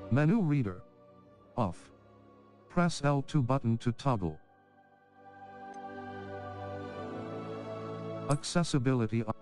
Menu reader. Off. Press L2 button to toggle. Accessibility on.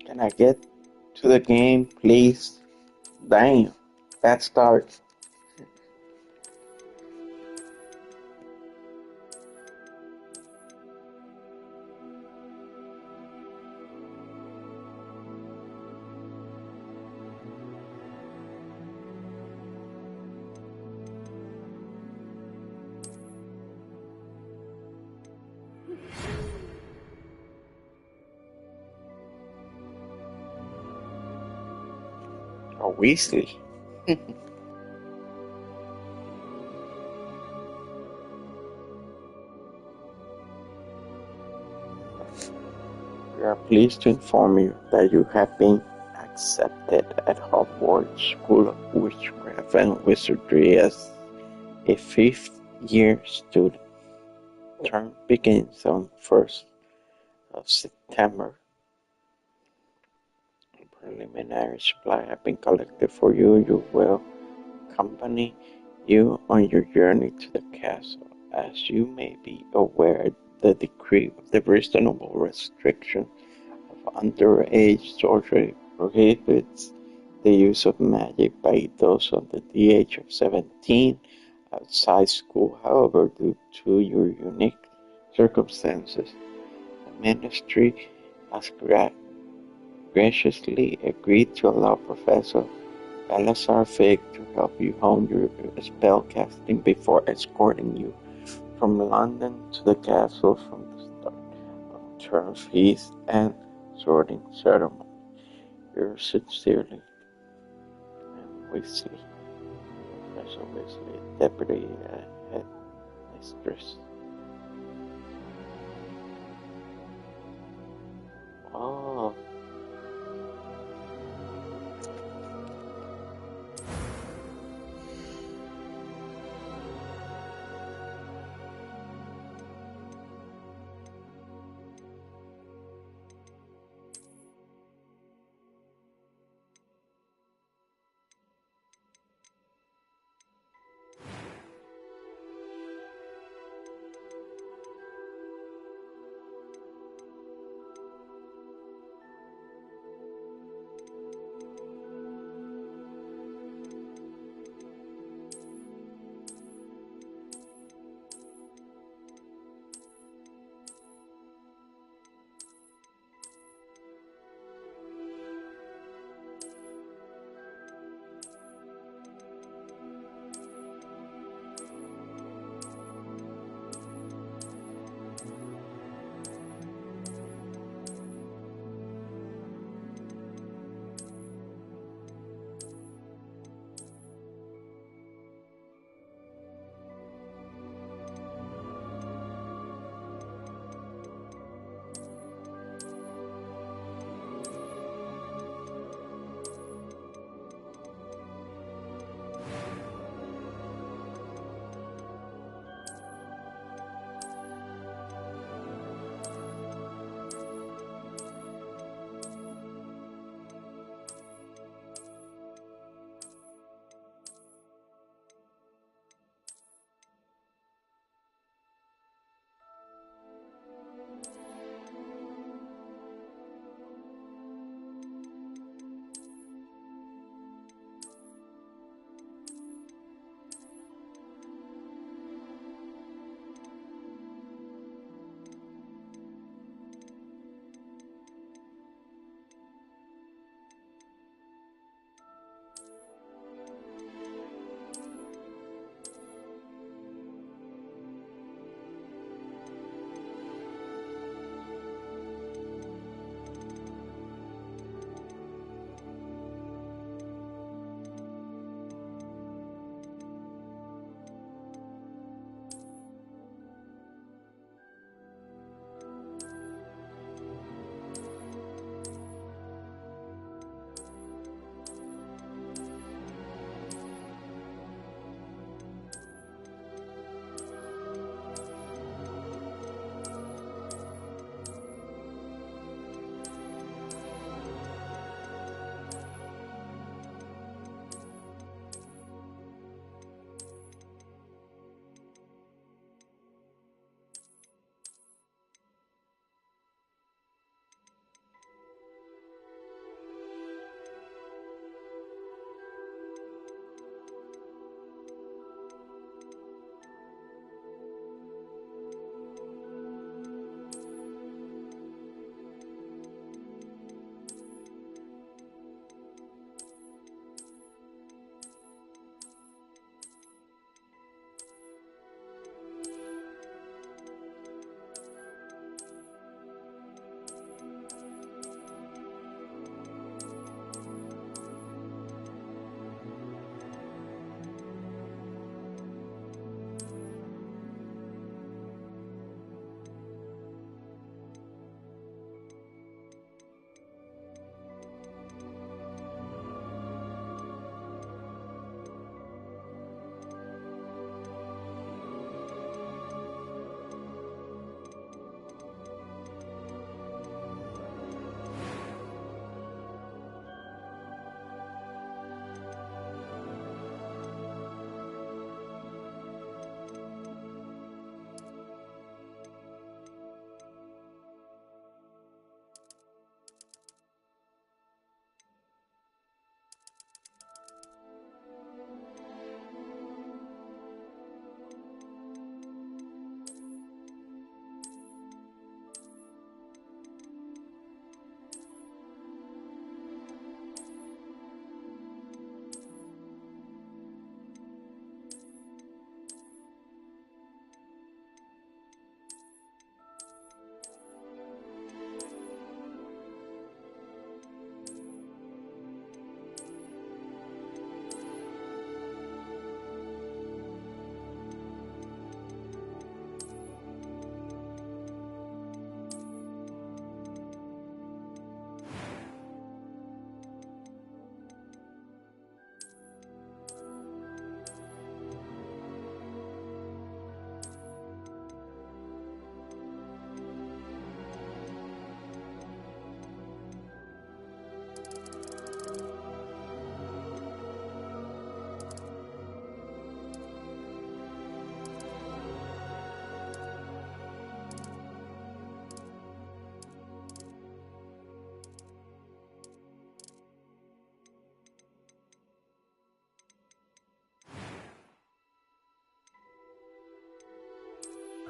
Can I get to the game, please? Damn, bad start. Oh, Weasley. We are pleased to inform you that you have been accepted at Hogwarts School of Witchcraft and Wizardry as a fifth-year student. Term begins on 1st of September. Preliminary supply have been collected for you. You will accompany you on your journey to the castle. As you may be aware, the decree of the reasonable restriction of underage sorcery prohibits the use of magic by those under the age of 17 outside school. However, due to your unique circumstances, the ministry has graciously agreed to allow Professor Balazar Fig to help you hone your spellcasting before escorting you from London to the castle from the start of term feast and sorting ceremony. Yours sincerely, Weasley, Professor Weasley, Deputy Headmistress. Oh.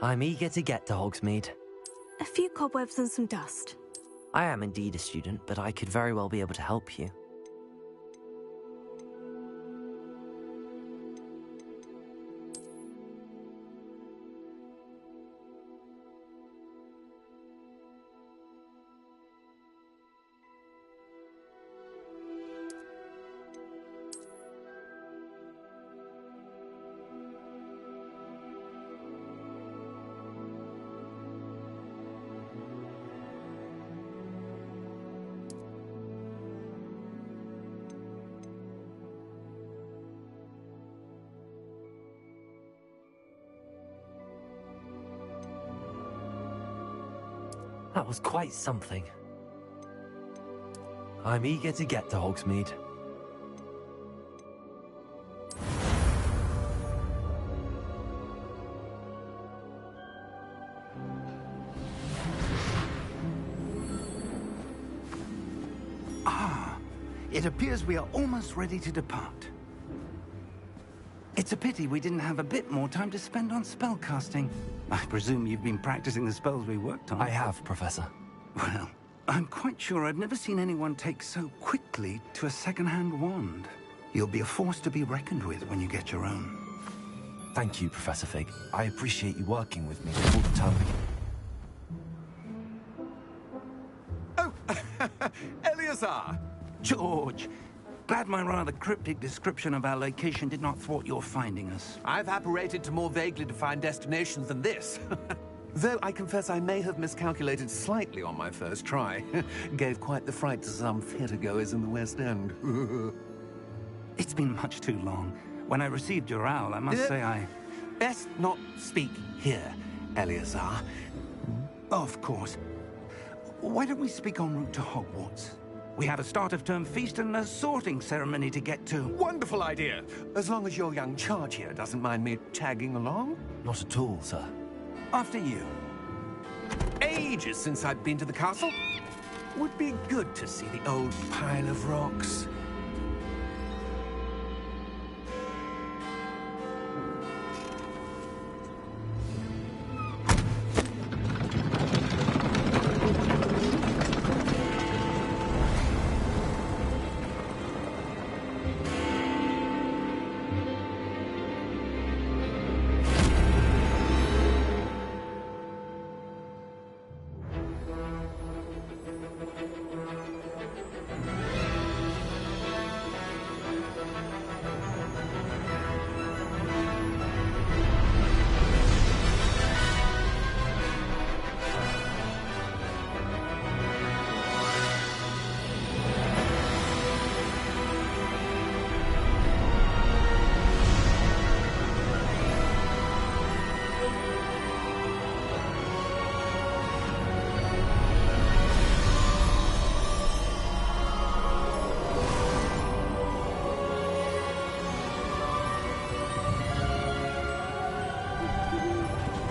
I'm eager to get to Hogsmeade. A few cobwebs and some dust. I am indeed a student, but I could very well be able to help you. That was quite something. I'm eager to get to Hogsmeade. It appears we are almost ready to depart. It's a pity we didn't have a bit more time to spend on spellcasting. I presume you've been practicing the spells we worked on. I have, Professor. Well, I'm quite sure I've never seen anyone take so quickly to a second-hand wand. You'll be a force to be reckoned with when you get your own. Thank you, Professor Fig. I appreciate you working with me all the time. Oh, Eleazar! George! Glad my rather cryptic description of our location did not thwart your finding us. I've apparated to more vaguely defined destinations than this. Though I confess I may have miscalculated slightly on my first try. Gave quite the fright to some theatre-goers in the West End. It's been much too long. When I received your owl, I must say I... Best not speak here, Eleazar. Of course. Why don't we speak en route to Hogwarts? We have a start-of-term feast and a sorting ceremony to get to. Wonderful idea! As long as your young charge here doesn't mind me tagging along. Not at all, sir. After you. Ages since I've been to the castle. Would be good to see the old pile of rocks.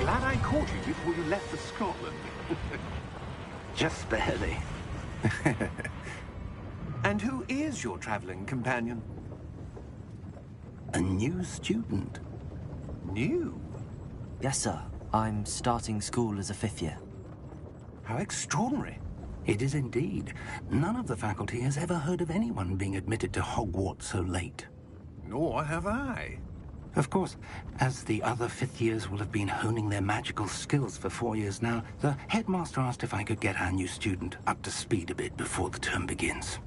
Glad I caught you before you left for Scotland. Just barely. And who is your traveling companion? A new student. New? Yes, sir. I'm starting school as a 5th year. How extraordinary. It is indeed. None of the faculty has ever heard of anyone being admitted to Hogwarts so late. Nor have I. Of course, as the other 5th years will have been honing their magical skills for 4 years now, the headmaster asked if I could get our new student up to speed a bit before the term begins.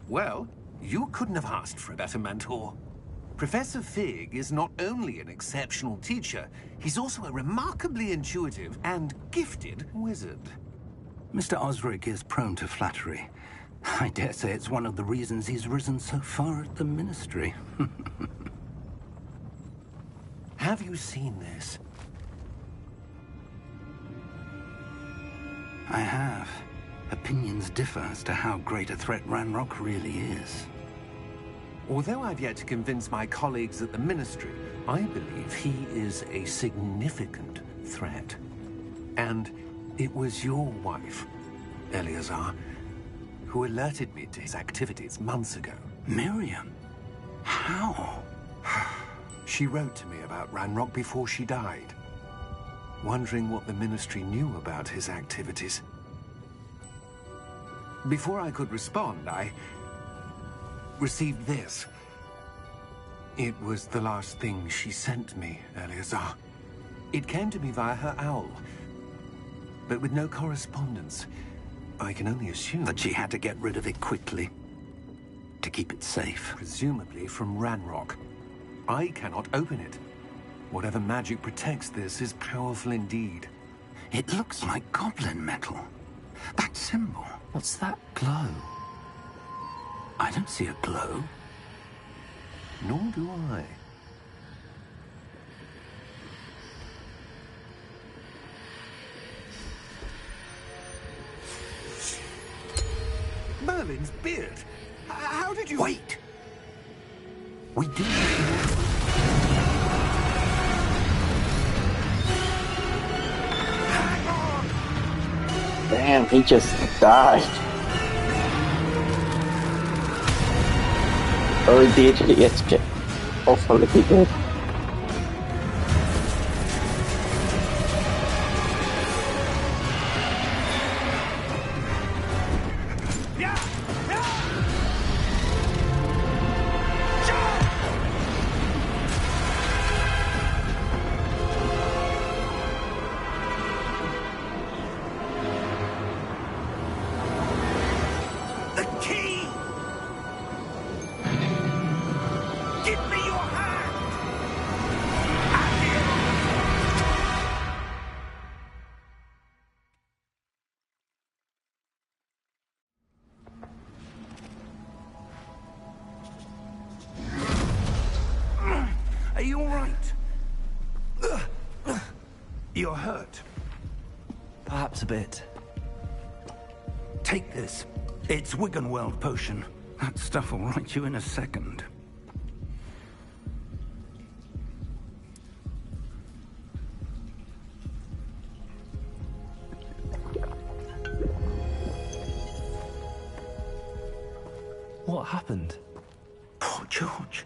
Well, you couldn't have asked for a better mentor. Professor Fig is not only an exceptional teacher, he's also a remarkably intuitive and gifted wizard. Mr. Osric is prone to flattery. I dare say it's one of the reasons he's risen so far at the Ministry. Have you seen this? I have. Opinions differ as to how great a threat Ranrock really is. Although I've yet to convince my colleagues at the Ministry, I believe he is a significant threat. And it was your wife, Eleazar, who alerted me to his activities months ago. Miriam? How? She wrote to me about Ranrock before she died. wondering what the Ministry knew about his activities. Before I could respond, I received this. It was the last thing she sent me, Eleazar. It came to me via her owl, but with no correspondence. I can only assume that she had to get rid of it quickly to keep it safe. Presumably from Ranrock. I cannot open it. Whatever magic protects this is powerful indeed. It looks like goblin metal. That symbol. What's that glow? I don't see a glow. Nor do I. Merlin's beard. How did you... Wait! We do... Damn, he just died. Or did he escape? Hopefully he did. Are you all right? You're hurt. Perhaps a bit. Take this. It's Wiggenweld potion. That stuff will right you in a second. What happened? Poor George.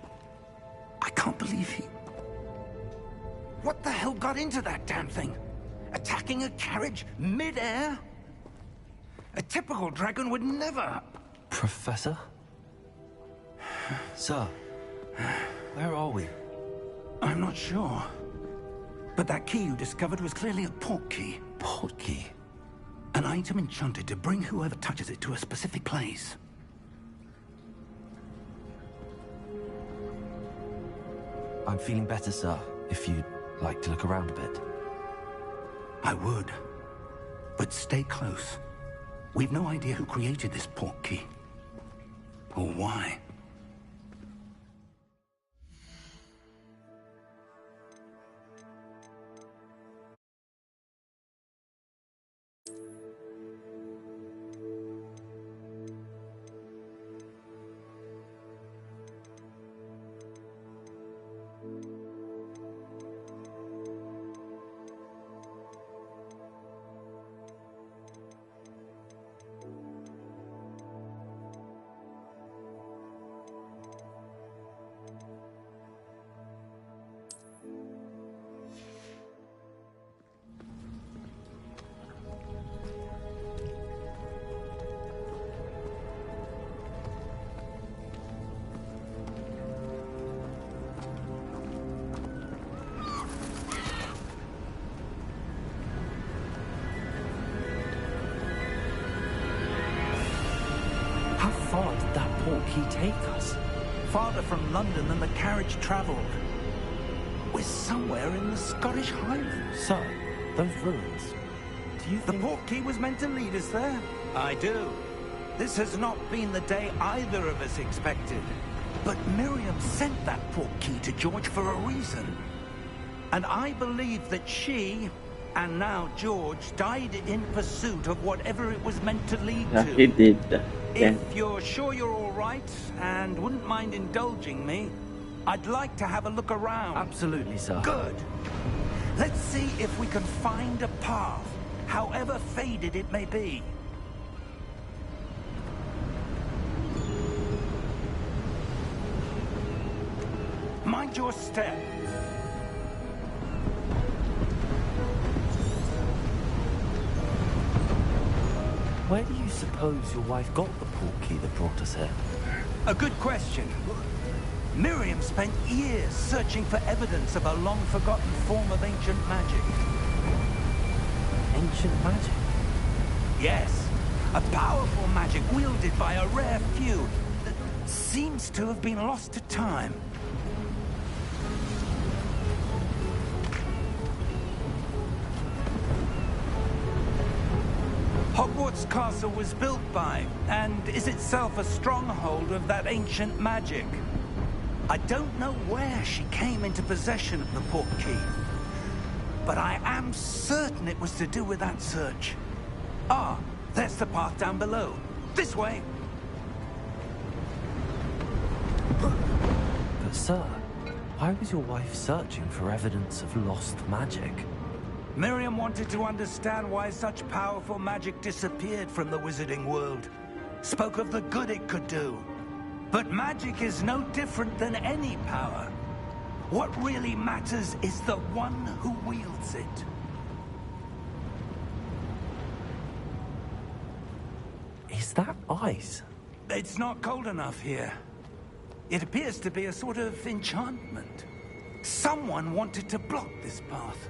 I can't believe he... What the hell got into that damn thing? Attacking a carriage mid-air? A typical dragon would never... Professor? Sir, where are we? I'm not sure. But that key you discovered was clearly a port key. Port key? An item enchanted to bring whoever touches it to a specific place. I'm feeling better, sir, if you'd like to look around a bit. I would. But stay close. We've no idea who created this port key. Or why. How far did that port key take us? Farther from London than the carriage travelled. We're somewhere in the Scottish Highlands. Sir, those ruins. Do you The think... port key was meant to lead us there? I do. This has not been the day either of us expected. But Miriam sent that port key to George for a reason. And I believe that she, and now George, died in pursuit of whatever it was meant to lead Yeah, to. he did that. Yeah. If you're sure you're all right, and wouldn't mind indulging me, I'd like to have a look around. Absolutely, sir. Good. Let's see if we can find a path, however faded it may be. Mind your step. Where do you suppose your wife got the portkey that brought us here? A good question. Miriam spent years searching for evidence of a long-forgotten form of ancient magic. Ancient magic? Yes, a powerful magic wielded by a rare few that seems to have been lost to time. Hogwarts Castle was built by, and is itself a stronghold of that ancient magic. I don't know where she came into possession of the portkey, but I am certain it was to do with that search. Ah, there's the path down below. This way! But sir, why was your wife searching for evidence of lost magic? Miriam wanted to understand why such powerful magic disappeared from the wizarding world. Spoke of the good it could do. But magic is no different than any power. What really matters is the one who wields it. Is that ice? It's not cold enough here. It appears to be a sort of enchantment. Someone wanted to block this path.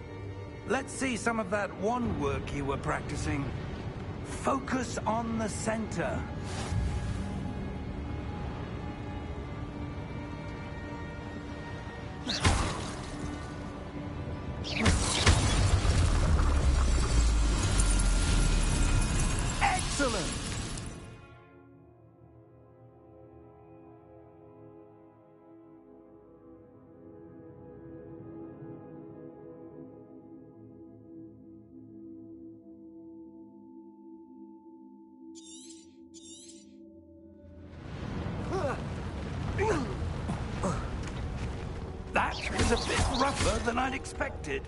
Let's see some of that wand work you were practicing. Focus on the center. Excellent! That was a bit rougher than I'd expected.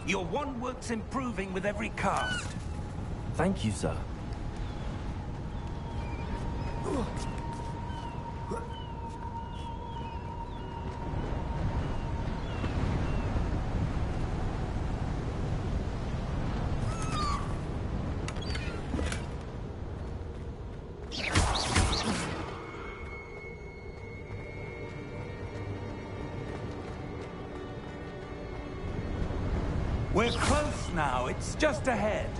Your wand work's improving with every cast. Thank you, sir. We're close now. It's just ahead.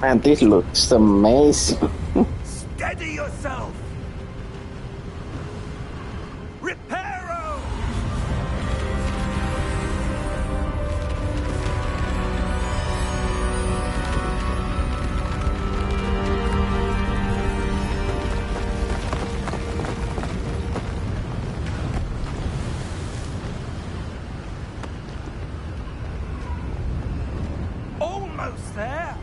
Man, this looks amazing. Steady yourself! Reparo! Almost there!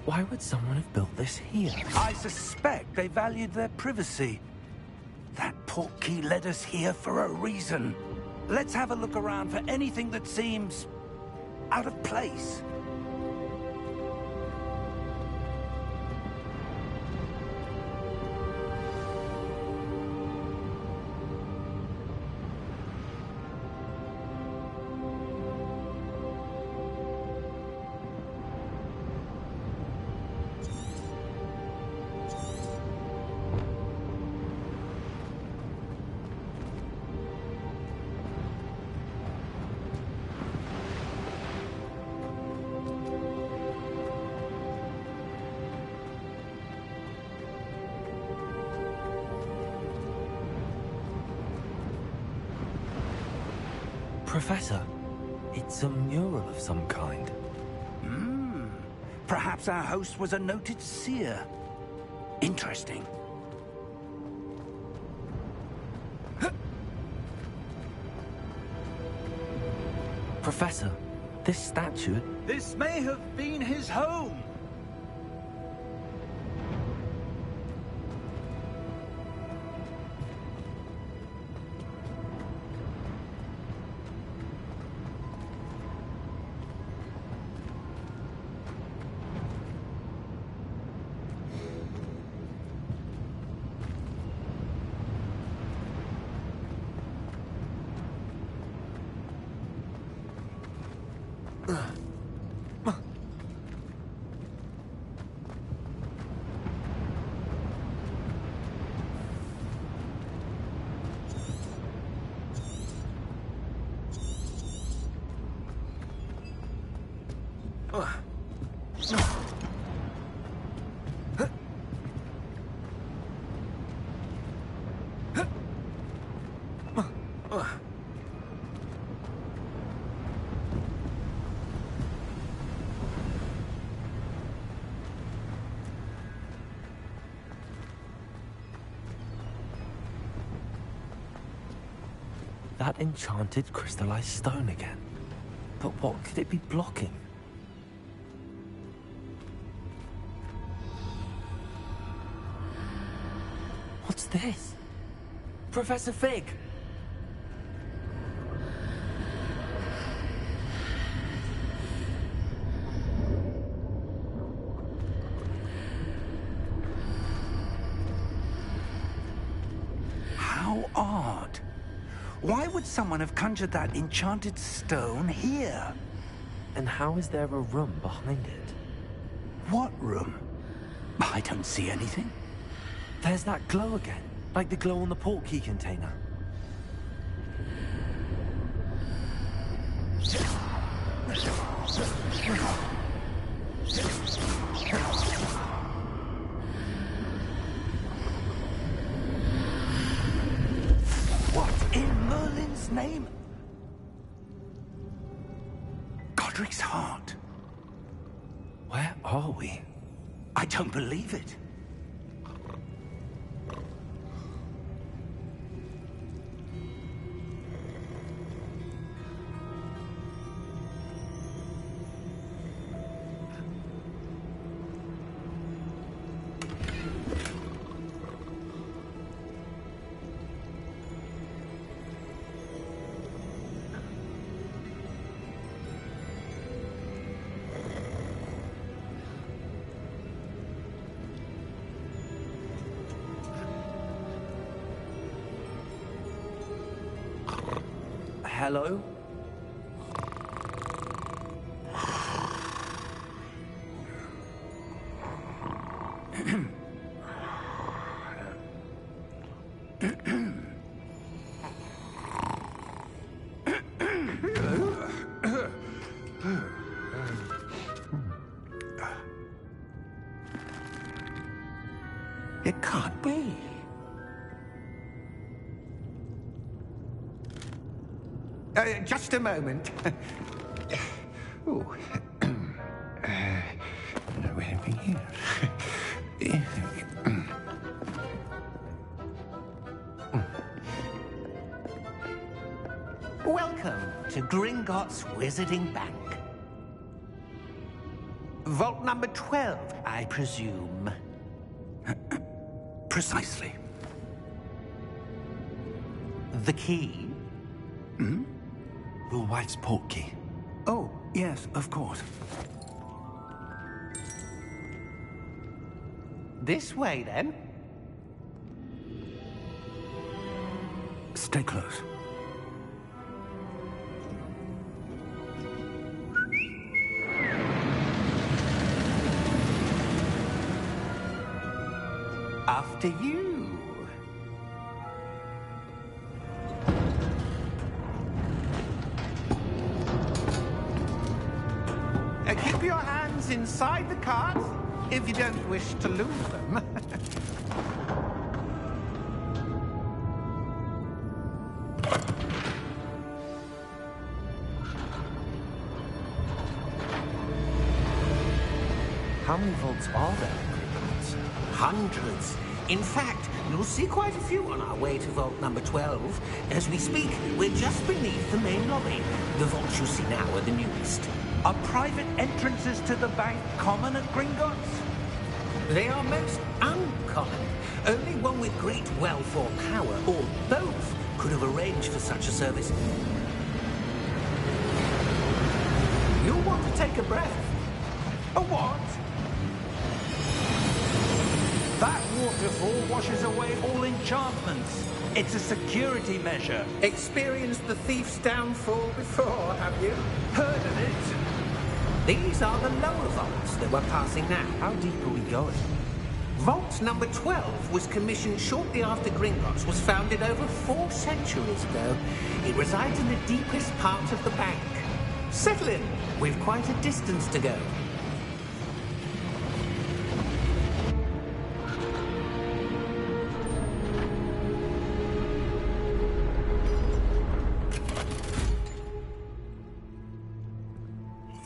Why would someone have built this here? I suspect they valued their privacy. That portkey led us here for a reason. Let's have a look around for anything that seems out of place. Professor, it's a mural of some kind. Perhaps our host was a noted seer. Interesting. Professor, this statue... This may have been his home. That enchanted crystallized stone again. But what could it be blocking? What's this? Professor Fig! How odd. Why would someone have conjured that enchanted stone here? And how is there a room behind it? What room? I don't see anything. There's that glow again, like the glow on the portkey container. What in Merlin's name? Godric's heart. Where are we? I don't believe it. Hello? It can't be. Just a moment. Ooh. Anything here? Welcome to Gringotts Wizarding Bank. Vault number 12, I presume. Precisely. The key? Hmm? Your wife's portkey. Oh, yes, of course. This way, then. Stay close. After you. Keep your hands inside the cart if you don't wish to lose them. How many vaults are there in Gringotts? Hundreds. In fact, you'll see quite a few on our way to vault number 12. As we speak, we're just beneath the main lobby. The vaults you see now are the newest. Are private entrances to the bank common at Gringotts? They are most uncommon. Only one with great wealth or power, or both, could have arranged for such a service. You'll want to take a breath. A what? That waterfall washes away all enchantments. It's a security measure. Experienced the thief's downfall before, have you? Heard of it? These are the lower vaults that we're passing now. How deep are we going? Vault number 12 was commissioned shortly after Gringotts was founded over 4 centuries ago. It resides in the deepest part of the bank. Settle in. We've quite a distance to go.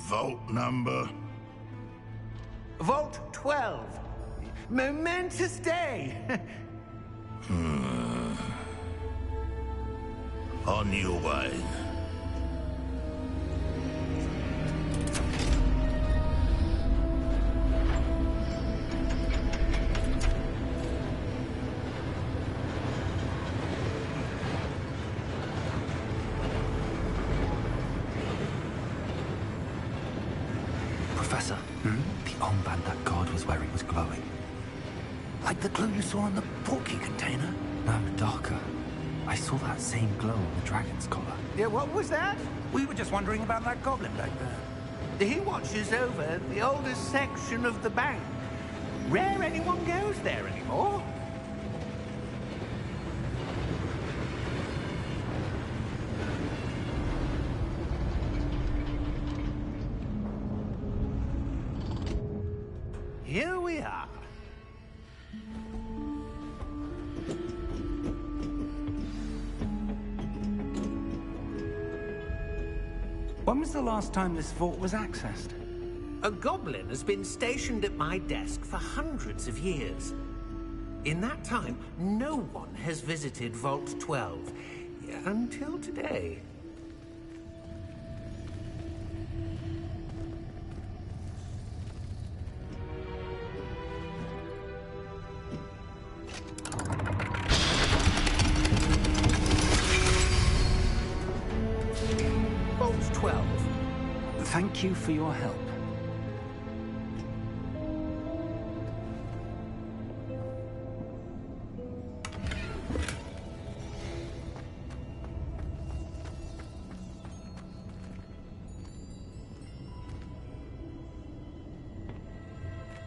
Vault number? Vault 12. Momentous day. On your way. Professor, the armband that guard was wearing was glowing. Like the glue you saw on the porky container? No, darker. I saw that same glow on the dragon's collar. Yeah, what was that? We were just wondering about that goblin back there. He watches over the oldest section of the bank. Rare anyone goes there anymore. Here we are. When was the last time this vault was accessed? A goblin has been stationed at my desk for hundreds of years. In that time, no one has visited Vault 12. Until today. Vault 12. Thank you for your help.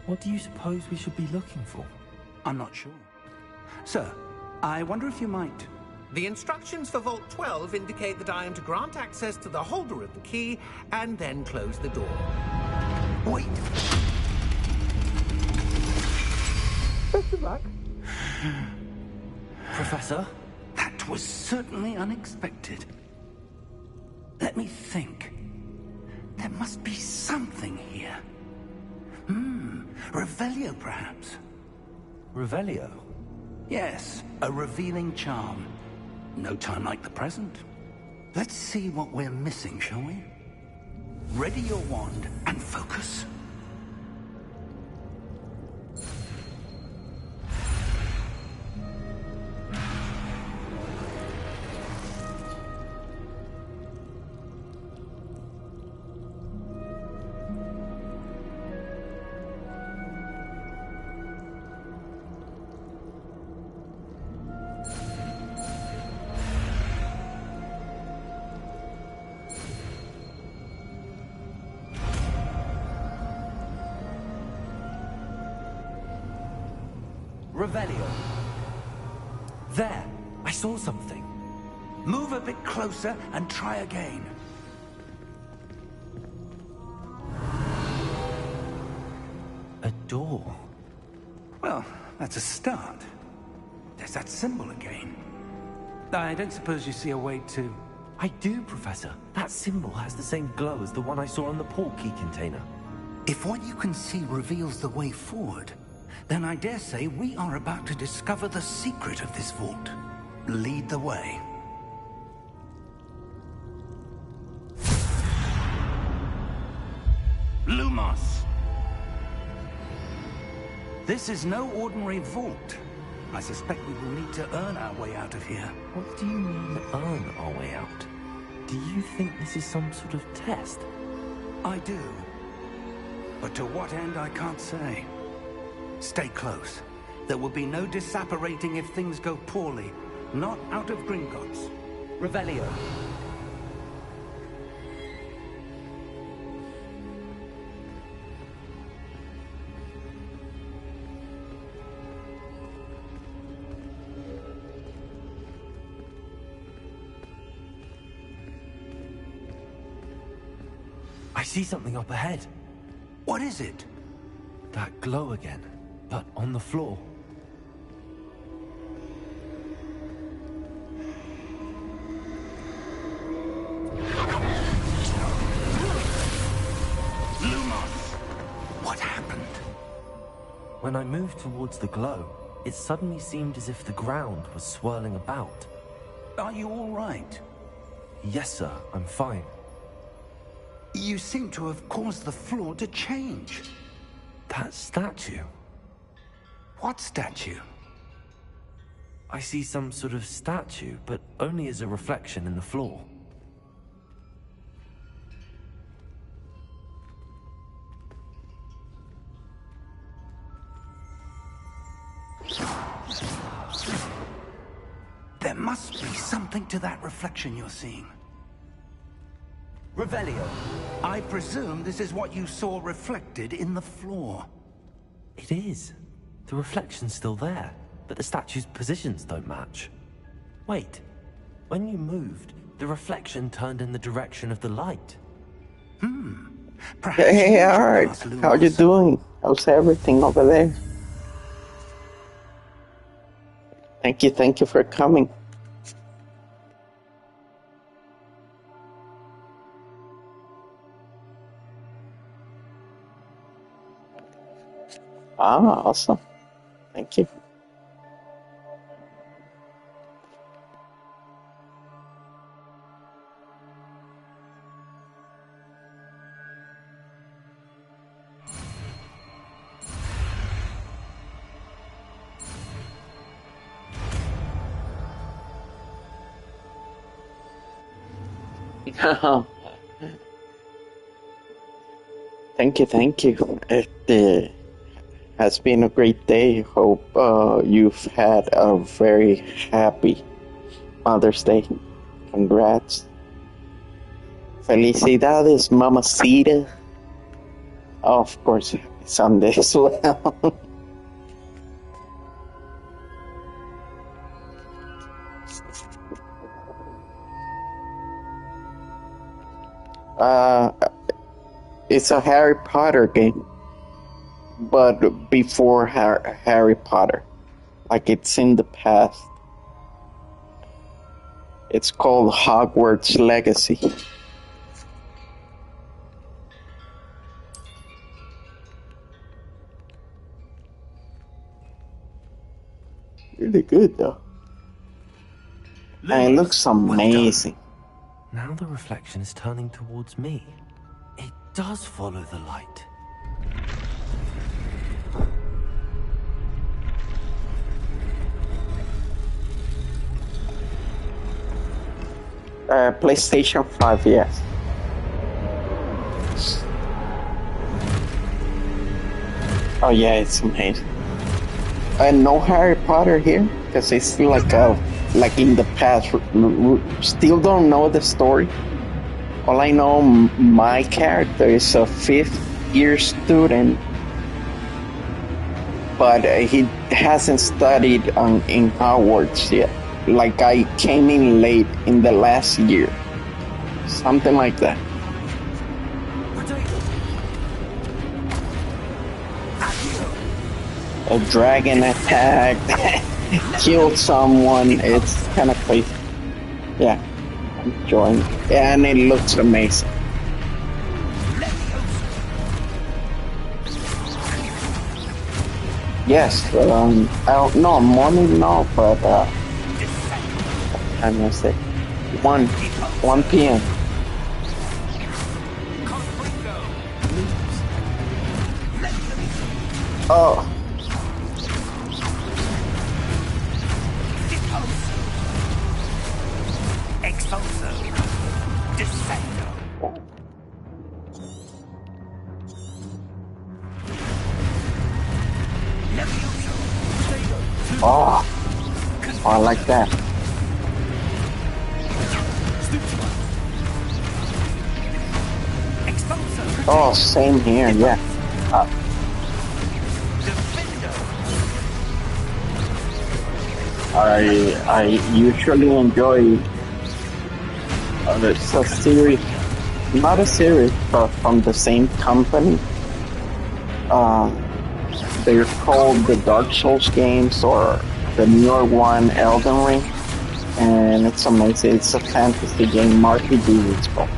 What do you suppose we should be looking for? I'm not sure. Sir, I wonder if you might... The instructions for Vault 12 indicate that I am to grant access to the holder of the key and then close the door. Wait! Best of luck. Professor? That was certainly unexpected. Let me think. There must be something here. Revelio, perhaps? Revelio? Yes, a revealing charm. No time like the present. Let's see what we're missing, shall we? Ready your wand and focus. Revelio. There! I saw something. Move a bit closer and try again. A door. Well, that's a start. There's that symbol again. I don't suppose you see a way to... I do, Professor. That symbol has the same glow as the one I saw on the portkey container. If what you can see reveals the way forward, then I dare say we are about to discover the secret of this vault. Lead the way. Lumos! This is no ordinary vault. I suspect we will need to earn our way out of here. What do you mean, earn our way out? Do you think this is some sort of test? I do. But to what end, I can't say. Stay close. There will be no disapparating if things go poorly. Not out of Gringotts. Revelio. I see something up ahead. What is it? That glow again, but on the floor. Lumos! What happened? When I moved towards the glow, it suddenly seemed as if the ground was swirling about. Are you all right? Yes, sir, I'm fine. You seem to have caused the floor to change. That statue. What statue? I see some sort of statue, but only as a reflection in the floor. There must be something to that reflection you're seeing. Revelio, I presume this is what you saw reflected in the floor. It is. The reflection's still there, but the statue's positions don't match. Wait, when you moved, the reflection turned in the direction of the light. Perhaps Hey, you should alright. ask How you Lumos. doing? How's everything over there? Thank you for coming. Ah, awesome. Thank you. Thank you. It has been a great day. Hope you've had a very happy Mother's Day. Congrats. Felicidades, mamacita. Oh, of course, Sunday as well. It's a Harry Potter game, but before Harry Potter, like it's in the past. It's called Hogwarts Legacy. Really good though. And it looks amazing. Now the reflection is turning towards me. It does follow the light. PlayStation 5, yes. Oh yeah, it's amazing. No Harry Potter here, because it's like in the past. Still don't know the story. All I know, my character is a 5th-year student, but he hasn't studied in Hogwarts yet. Like I came in late in the last year, something like that. A dragon attacked, killed someone. It's kind of crazy. Yeah, I'm enjoying it. And it looks amazing. Yes, no, morning no, but I'm gonna say 1 p.m. Oh, Expulso. Descendo. oh, I like that. Oh, same here, yeah. I usually enjoy it's a series, not a series, but from the same company. They're called the Dark Souls games, or the newer one, Elden Ring, and it's amazing. It's a fantasy game, RPG. It's called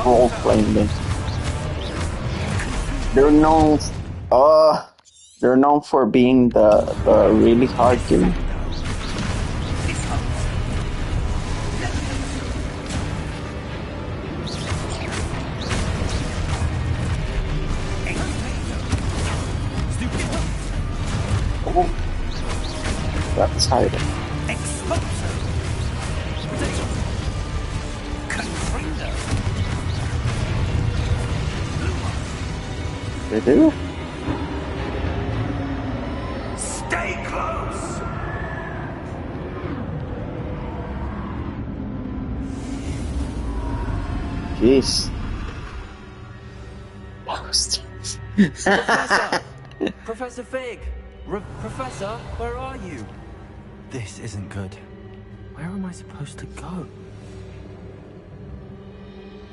role-playing game. They're known, they're known for being the really hard game. That's hard. They do? Stay close. Jeez. Professor! Professor Fig! Professor, where are you? This isn't good. Where am I supposed to go?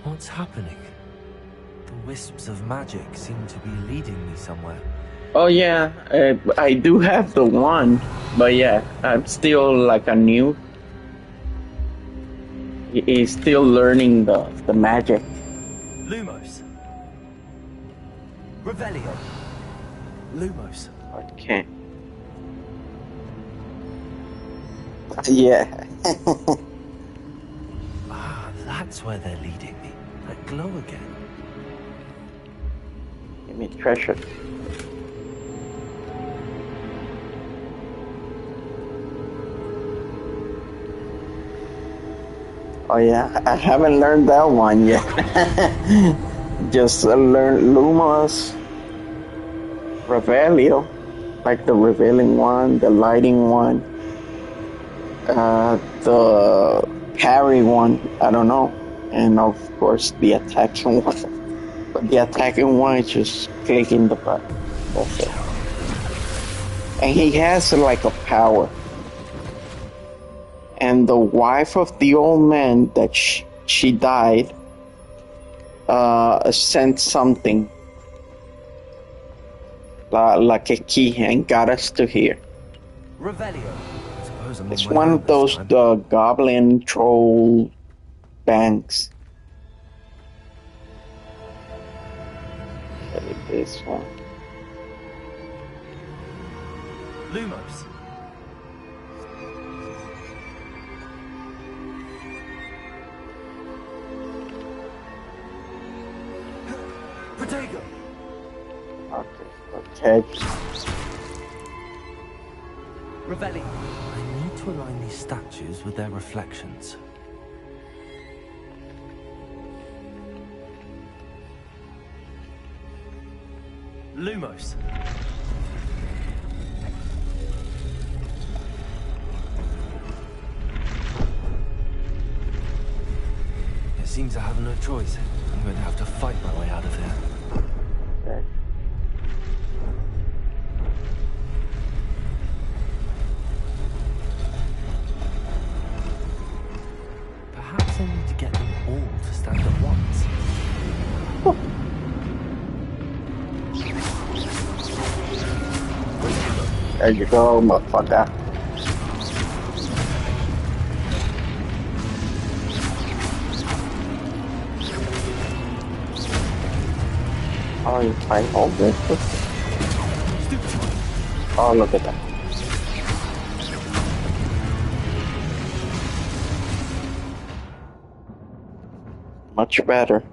What's happening? The wisps of magic seem to be leading me somewhere. Oh yeah, I do have the one, but yeah, I'm still like a new. He's still learning the magic. Lumos. Revelio. Lumos. Okay. Yeah. Ah, that's where they're leading me. That glow again. Give me treasure. Oh yeah, I haven't learned that one yet. Just learned Lumos, Revelio, like the revealing one, the lighting one, the parry one, I don't know, and of course the attacking one. But the attacking one is just clicking the button. That's it. And he has like a power. And the wife of the old man that she died sent something like a key and got us to here. Revelio. It's one of those goblin troll banks. This one. Lumos. Protego. Okay. Revelio. I need to align these statues with their reflections. Lumos. It seems I have no choice. I'm going to have to fight my way out of here. Okay. Perhaps I need to get them all to stand at once. There you go, motherfucker. Oh, you fight all this? Oh, look at that. Much better.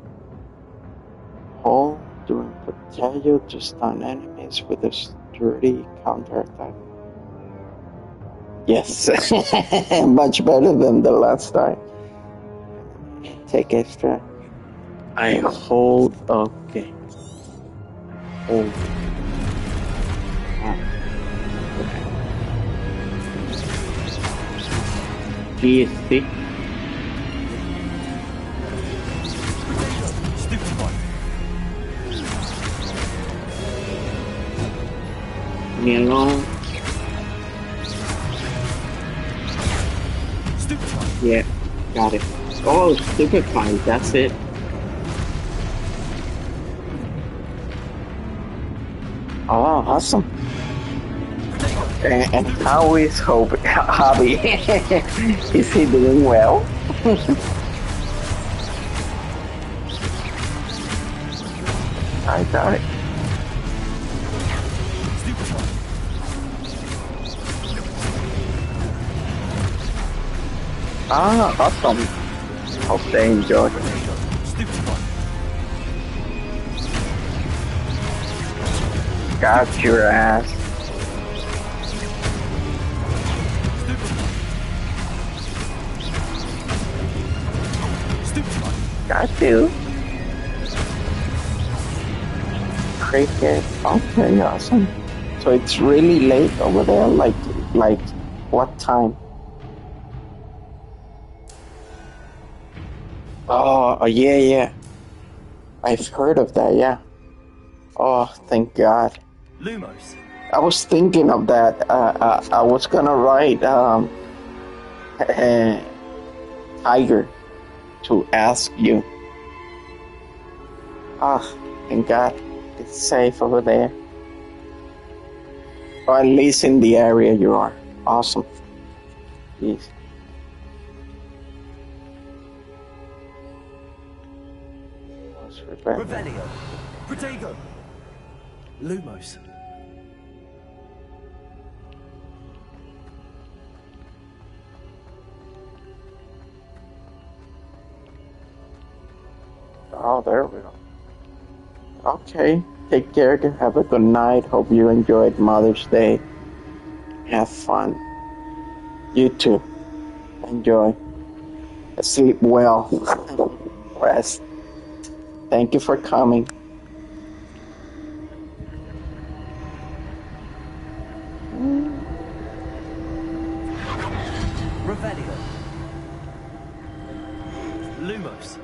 Hold during potato to stun enemies with a sturdy counterattack. Yes, much better than the last time. Take extra. I hold. Okay. Hold. Ah, okay. GSC. Stupid one. Me alone. Stupid one. Yeah, got it. Oh, stupid fine. That's it. Oh, awesome. And how is Hobby? Is he doing well? I got it. Stupid one. Ah, awesome. Hope they enjoy. Stupid one. Got your ass. Stupid one. Got you. Cricket. Okay, awesome. So it's really late over there. Like what time? Oh, yeah. I've heard of that. Yeah. Oh, thank God. Lumos. I was thinking of that. I was gonna write Tiger to ask you. Ah, thank God, it's safe over there. Or at least in the area you are. Awesome. Jeez. Revelio. Protego. Lumos. Oh, there we go. Okay, take care. Have a good night. Hope you enjoyed Mother's Day. Have fun. You too. Enjoy. Sleep well. Rest. Thank you for coming. Revelio. Lumos.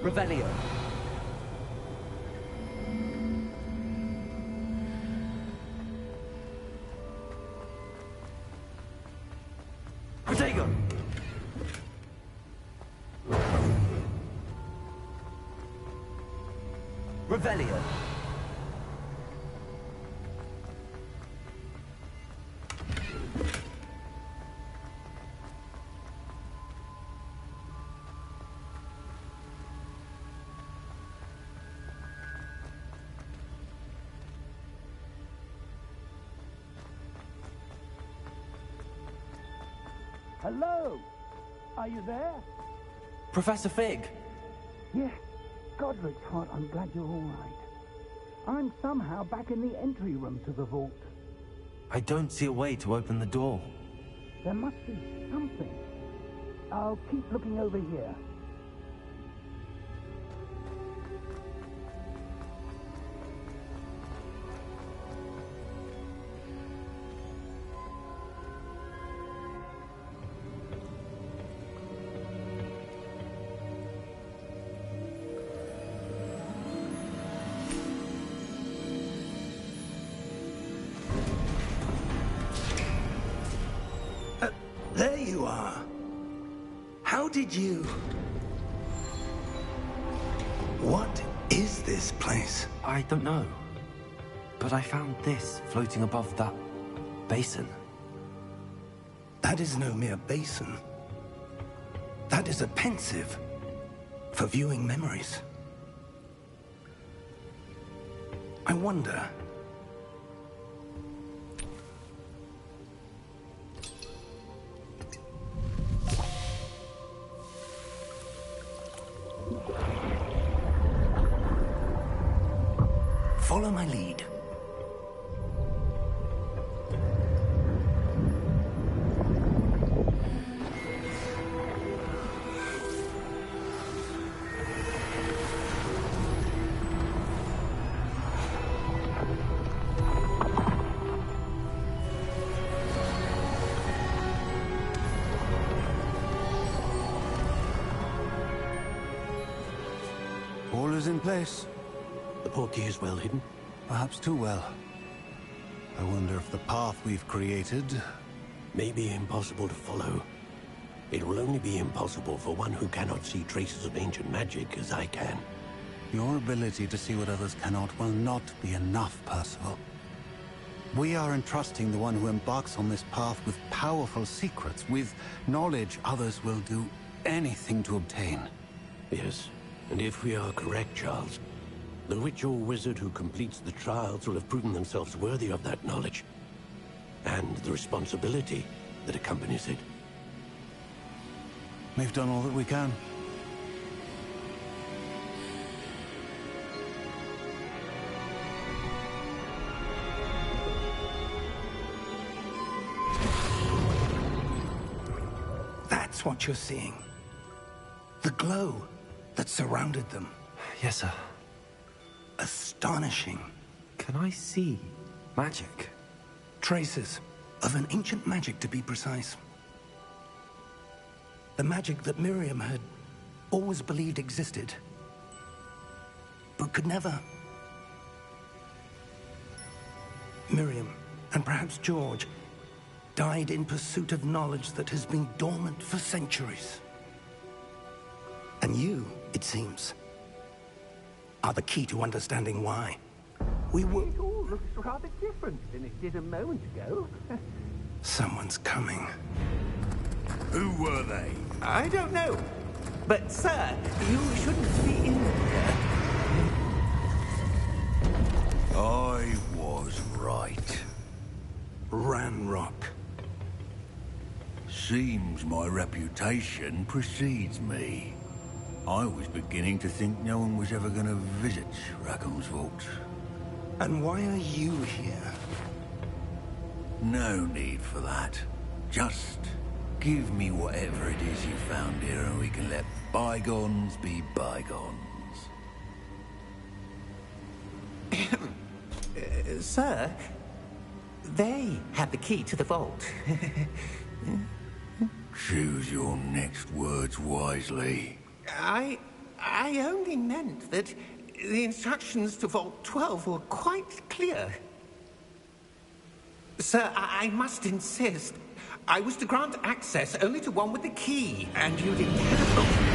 Revelio. Protego. Revelio. Hello? Are you there? Professor Fig. Yeah. Godric's heart, I'm glad you're all right. I'm somehow back in the entry room to the vault. I don't see a way to open the door. There must be something. I'll keep looking over here. There you are. How did you... What is this place? I don't know. But I found this floating above that basin. That is no mere basin. That is a pensive for viewing memories. I wonder... Follow my lead. All is in place. The portkey is well hidden. Perhaps too well. I wonder if the path we've created... May be impossible to follow. It will only be impossible for one who cannot see traces of ancient magic as I can. Your ability to see what others cannot will not be enough, Percival. We are entrusting the one who embarks on this path with powerful secrets, with knowledge others will do anything to obtain. Yes, and if we are correct, Charles, the witch or wizard who completes the trials will have proven themselves worthy of that knowledge, and the responsibility that accompanies it. We've done all that we can. That's what you're seeing. The glow that surrounded them. Yes, sir. Astonishing. Can I see magic? Traces of an ancient magic, to be precise. The magic that Miriam had always believed existed, but could never. Miriam, and perhaps George, died in pursuit of knowledge that has been dormant for centuries. And you, it seems, are the key to understanding why. We will... It all looks rather different than it did a moment ago. Someone's coming. Who were they? I don't know. But, sir, you shouldn't be in here. I was right. Ranrock. Seems my reputation precedes me. I was beginning to think no one was ever going to visit Rackham's vault. And why are you here? No need for that. Just give me whatever it is you found here and we can let bygones be bygones. Sir, they have the key to the vault. Choose your next words wisely. I only meant that the instructions to Vault 12 were quite clear. Sir, I must insist. I was to grant access only to one with the key, and you didn't have...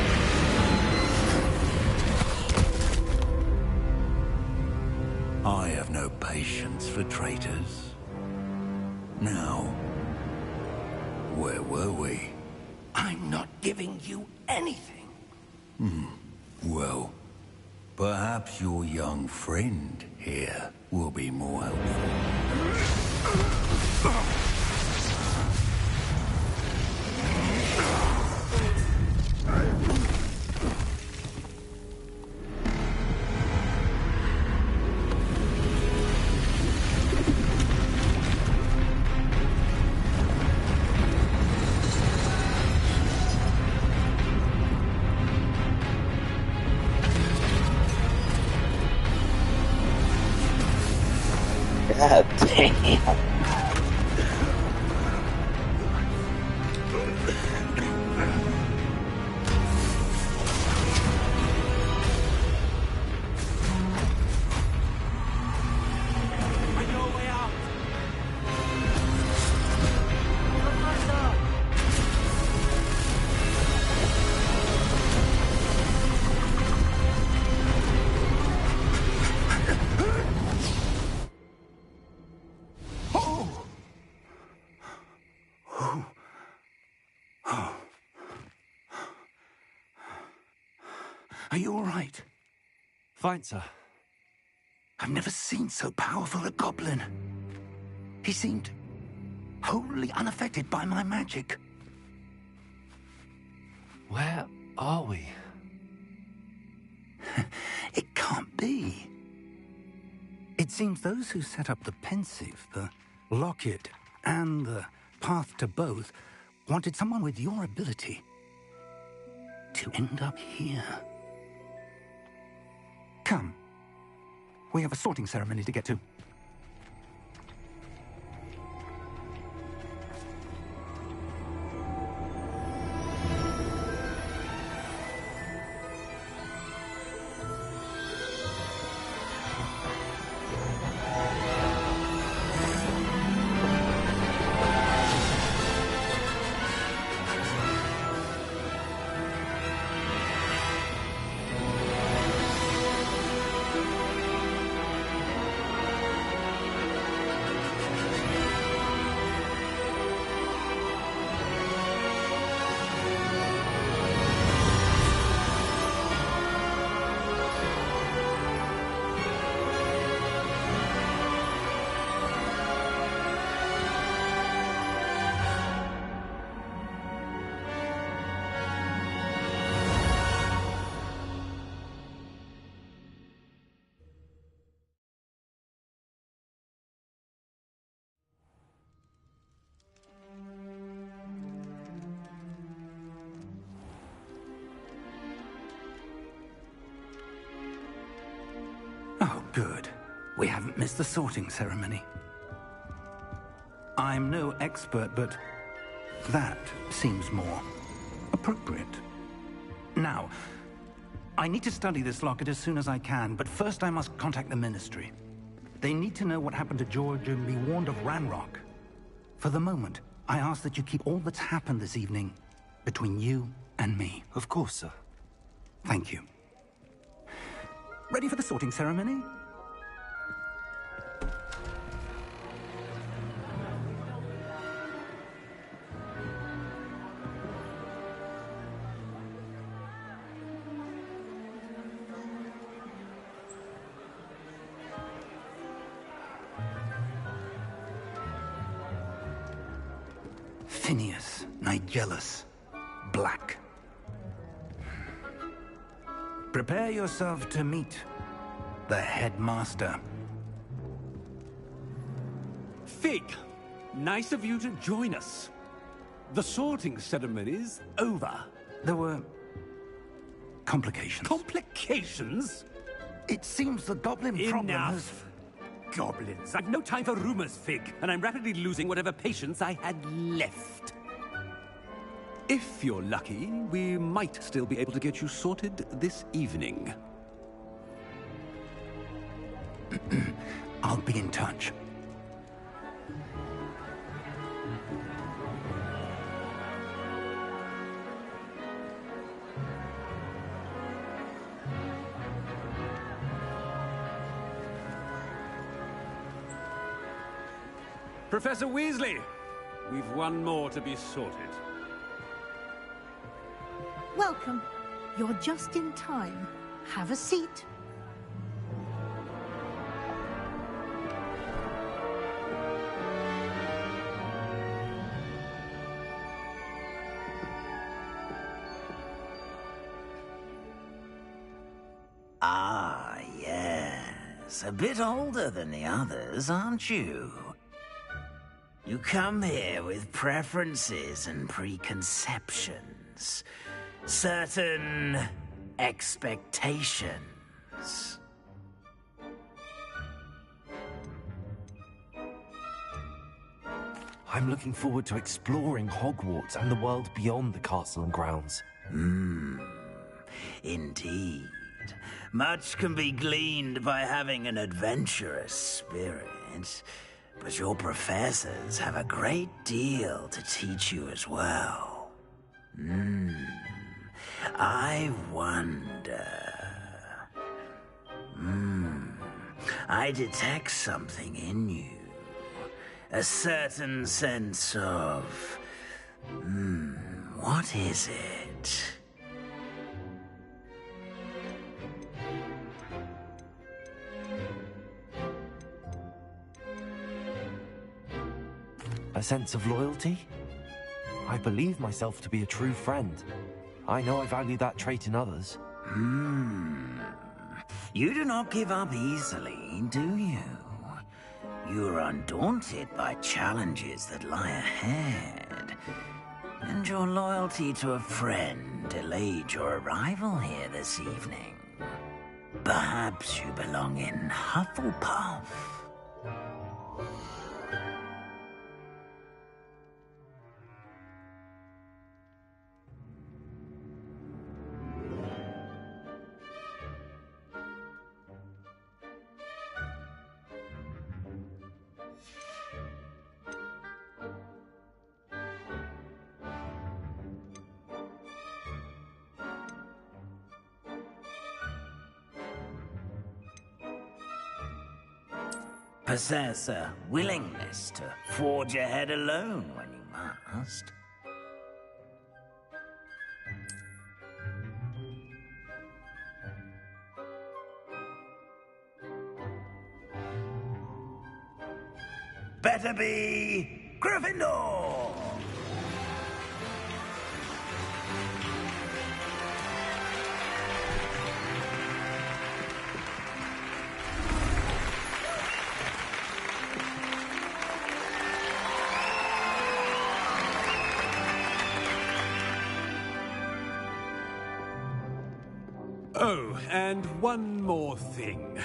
I have no patience for traitors. Now, where were we? I'm not giving you anything. Well, perhaps your young friend here will be more helpful. God damn. Are you all right? Fine, sir. I've never seen so powerful a goblin. He seemed wholly unaffected by my magic. Where are we? It can't be. It seems those who set up the pensive, the locket, and the path to both wanted someone with your ability to end up here. Come. We have a sorting ceremony to get to. Oh, good. We haven't missed the sorting ceremony. I'm no expert, but that seems more appropriate. Now, I need to study this locket as soon as I can, but first I must contact the Ministry. They need to know what happened to George and be warned of Ranrock. For the moment, I ask that you keep all that's happened this evening between you and me. Of course, sir. Thank you. Ready for the sorting ceremony? Phineas Nigellus Black. Prepare yourself to meet the headmaster. Fig, nice of you to join us. The sorting ceremony's over. There were complications. Complications? It seems the goblin problem has... Enough. Goblins. I've no time for rumors, Fig, and I'm rapidly losing whatever patience I had left. If you're lucky, we might still be able to get you sorted this evening. I'll be in touch. Professor Weasley, we've one more to be sorted. Welcome. You're just in time. Have a seat. Ah, yes. A bit older than the others, aren't you? You come here with preferences and preconceptions. Certain expectations. I'm looking forward to exploring Hogwarts and the world beyond the castle and grounds. Indeed. Much can be gleaned by having an adventurous spirit, but your professors have a great deal to teach you as well. I wonder... I detect something in you. A certain sense of... what is it? A sense of loyalty? I believe myself to be a true friend. I know I value that trait in others. You do not give up easily, do you? You are undaunted by challenges that lie ahead. And your loyalty to a friend delayed your arrival here this evening. Perhaps you belong in Hufflepuff. Possess a willingness to forge ahead alone when you must. Better be Gryffindor! Oh, and one more thing.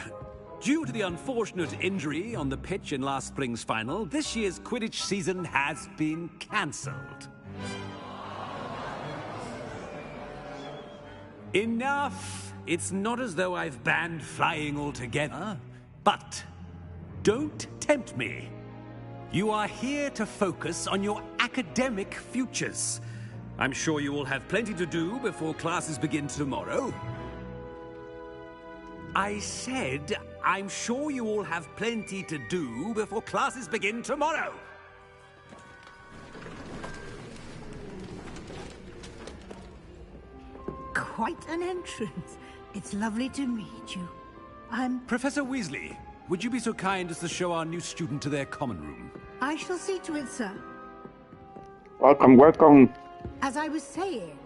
Due to the unfortunate injury on the pitch in last spring's final, this year's Quidditch season has been cancelled. Enough! It's not as though I've banned flying altogether. But don't tempt me. You are here to focus on your academic futures. I'm sure you will have plenty to do before classes begin tomorrow. I said, I'm sure you all have plenty to do before classes begin tomorrow. Quite an entrance. It's lovely to meet you. I'm... Professor Weasley, would you be so kind as to show our new student to their common room? I shall see to it, sir. Welcome, welcome. As I was saying,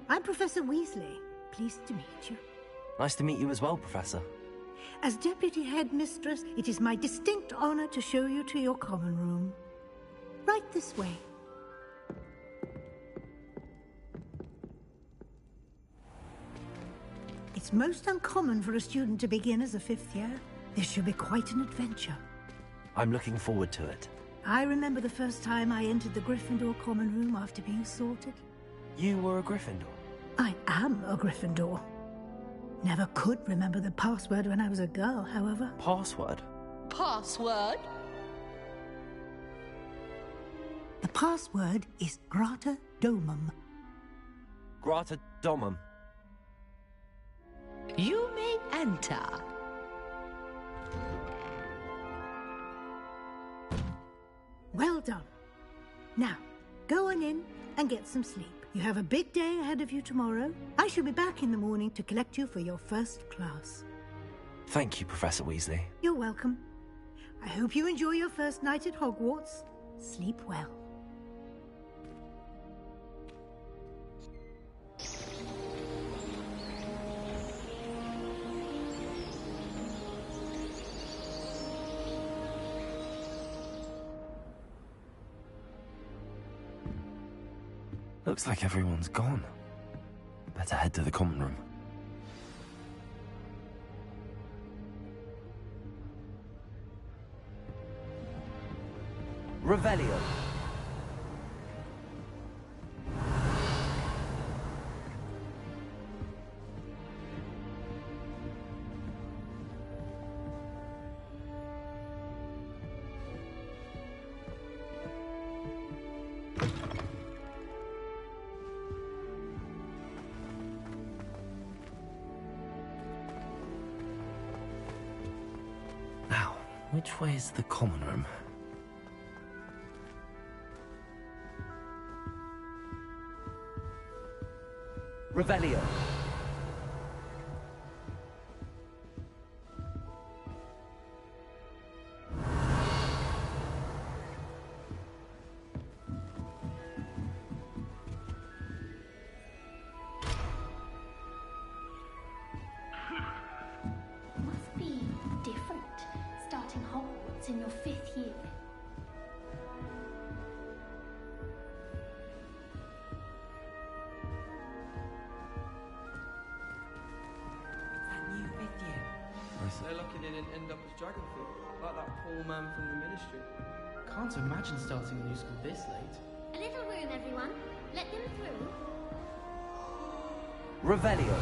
I'm Professor Weasley. Pleased to meet you. Nice to meet you as well, Professor. As Deputy Headmistress, it is my distinct honor to show you to your common room. Right this way. It's most uncommon for a student to begin as a fifth year. This should be quite an adventure. I'm looking forward to it. I remember the first time I entered the Gryffindor common room after being sorted. You were a Gryffindor? I am a Gryffindor. Never could remember the password when I was a girl, however. Password? Password? The password is Grata Domum. Grata Domum. You may enter. Well done. Now, go on in and get some sleep. You have a big day ahead of you tomorrow. I shall be back in the morning to collect you for your first class. Thank you, Professor Weasley. You're welcome. I hope you enjoy your first night at Hogwarts. Sleep well. Looks like everyone's gone. Better head to the common room. Revelio. Now, which way is the common room? Revelio. Hogwarts in your 5th year. That new 5th year. They're lucky they didn't end up as Dragonfoot, like that poor man from the Ministry. Can't imagine starting a new school this late. A little room, everyone. Let them through. Revelio.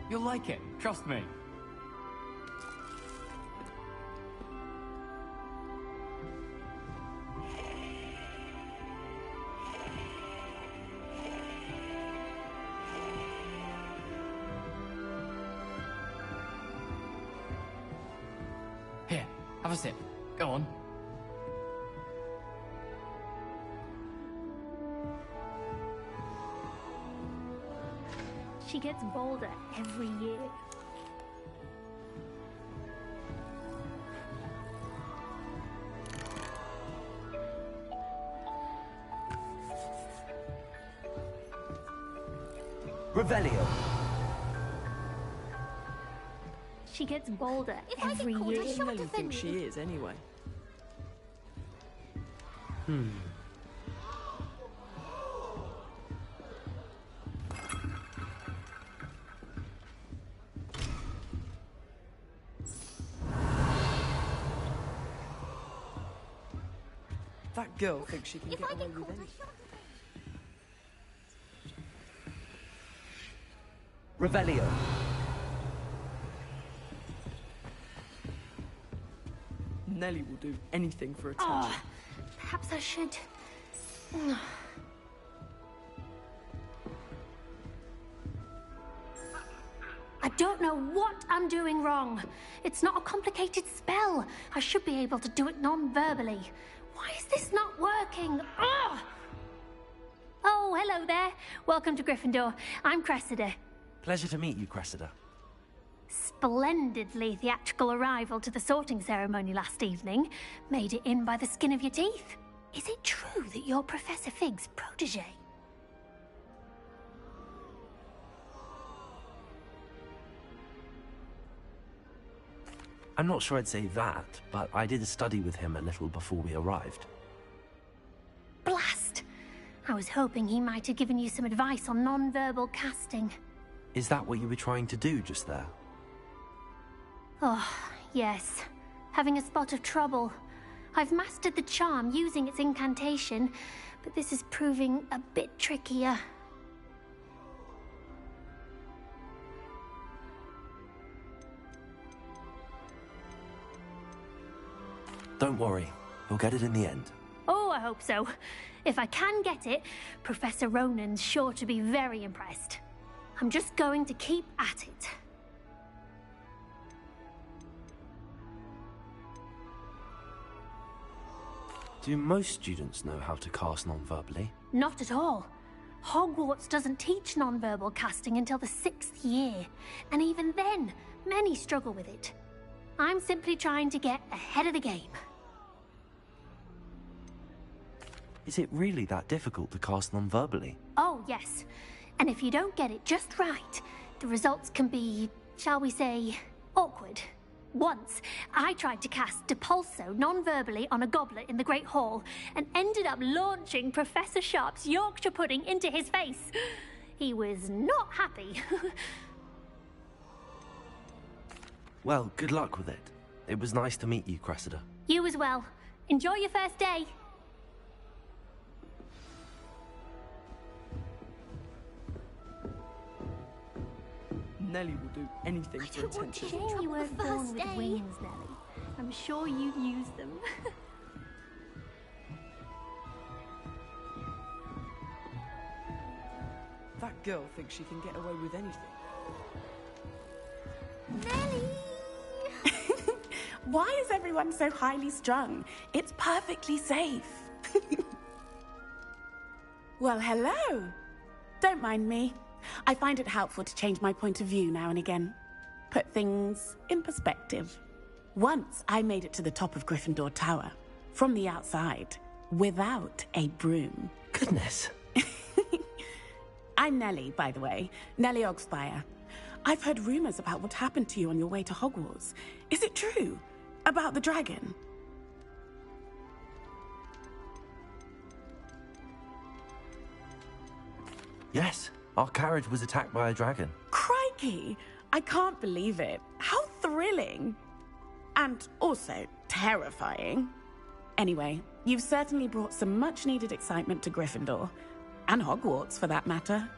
You'll like it, trust me. Here, have a sip. Go on. She gets bolder every year. Revelio. She gets bolder every year. I really think she is, anyway. That girl thinks she can get away with anything. Revelio. Nellie will do anything for attention. Oh, perhaps I should... I don't know what I'm doing wrong. It's not a complicated spell. I should be able to do it non-verbally. Why is this not working? Ugh! Oh, hello there. Welcome to Gryffindor. I'm Cressida. Pleasure to meet you, Cressida. Splendidly theatrical arrival to the sorting ceremony last evening. Made it in by the skin of your teeth. Is it true that you're Professor Fig's protege? I'm not sure I'd say that, but I did study with him a little before we arrived. Blast! I was hoping he might have given you some advice on non-verbal casting. Is that what you were trying to do just there? Oh, yes. Having a spot of trouble. I've mastered the charm using its incantation, but this is proving a bit trickier. Don't worry, you'll get it in the end. Oh, I hope so. If I can get it, Professor Ronan's sure to be very impressed. I'm just going to keep at it. Do most students know how to cast non-verbally? Not at all. Hogwarts doesn't teach non-verbal casting until the 6th year, and even then, many struggle with it. I'm simply trying to get ahead of the game. Is it really that difficult to cast non-verbally? Oh, yes. And if you don't get it just right, the results can be, shall we say, awkward. Once, I tried to cast Depulso non-verbally on a goblet in the Great Hall and ended up launching Professor Sharp's Yorkshire pudding into his face. He was not happy. Well, good luck with it. It was nice to meet you, Cressida. You as well. Enjoy your first day. Nellie will do anything for attention. Shame you weren't born with wings, Nellie. I'm sure you'd use them. That girl thinks she can get away with anything. Nellie! Why is everyone so highly strung? It's perfectly safe. Well, hello. Don't mind me. I find it helpful to change my point of view now and again. Put things in perspective. Once I made it to the top of Gryffindor Tower, from the outside, without a broom. Goodness. I'm Nellie, by the way. Nellie Ogspire. I've heard rumors about what happened to you on your way to Hogwarts. Is it true? About the dragon? Yes, our carriage was attacked by a dragon. Crikey! I can't believe it. How thrilling! And also terrifying. Anyway, you've certainly brought some much-needed excitement to Gryffindor. And Hogwarts, for that matter.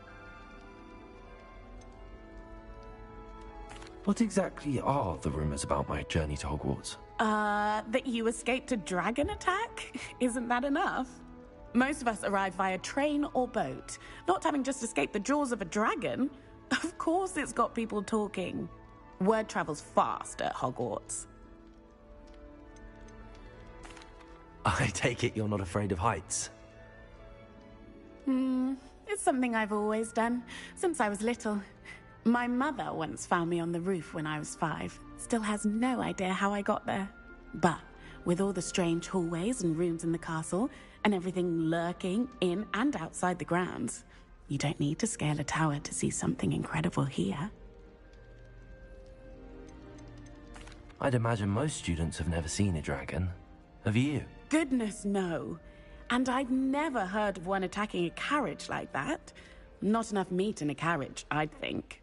What exactly are the rumors about my journey to Hogwarts? That you escaped a dragon attack? Isn't that enough? Most of us arrive via train or boat, not having just escaped the jaws of a dragon. Of course it's got people talking. Word travels fast at Hogwarts. I take it you're not afraid of heights? It's something I've always done, since I was little. My mother once found me on the roof when I was 5. Still has no idea how I got there. But with all the strange hallways and rooms in the castle, and everything lurking in and outside the grounds, you don't need to scale a tower to see something incredible here. I'd imagine most students have never seen a dragon. Have you? Goodness, no. And I've never heard of one attacking a carriage like that. Not enough meat in a carriage, I'd think.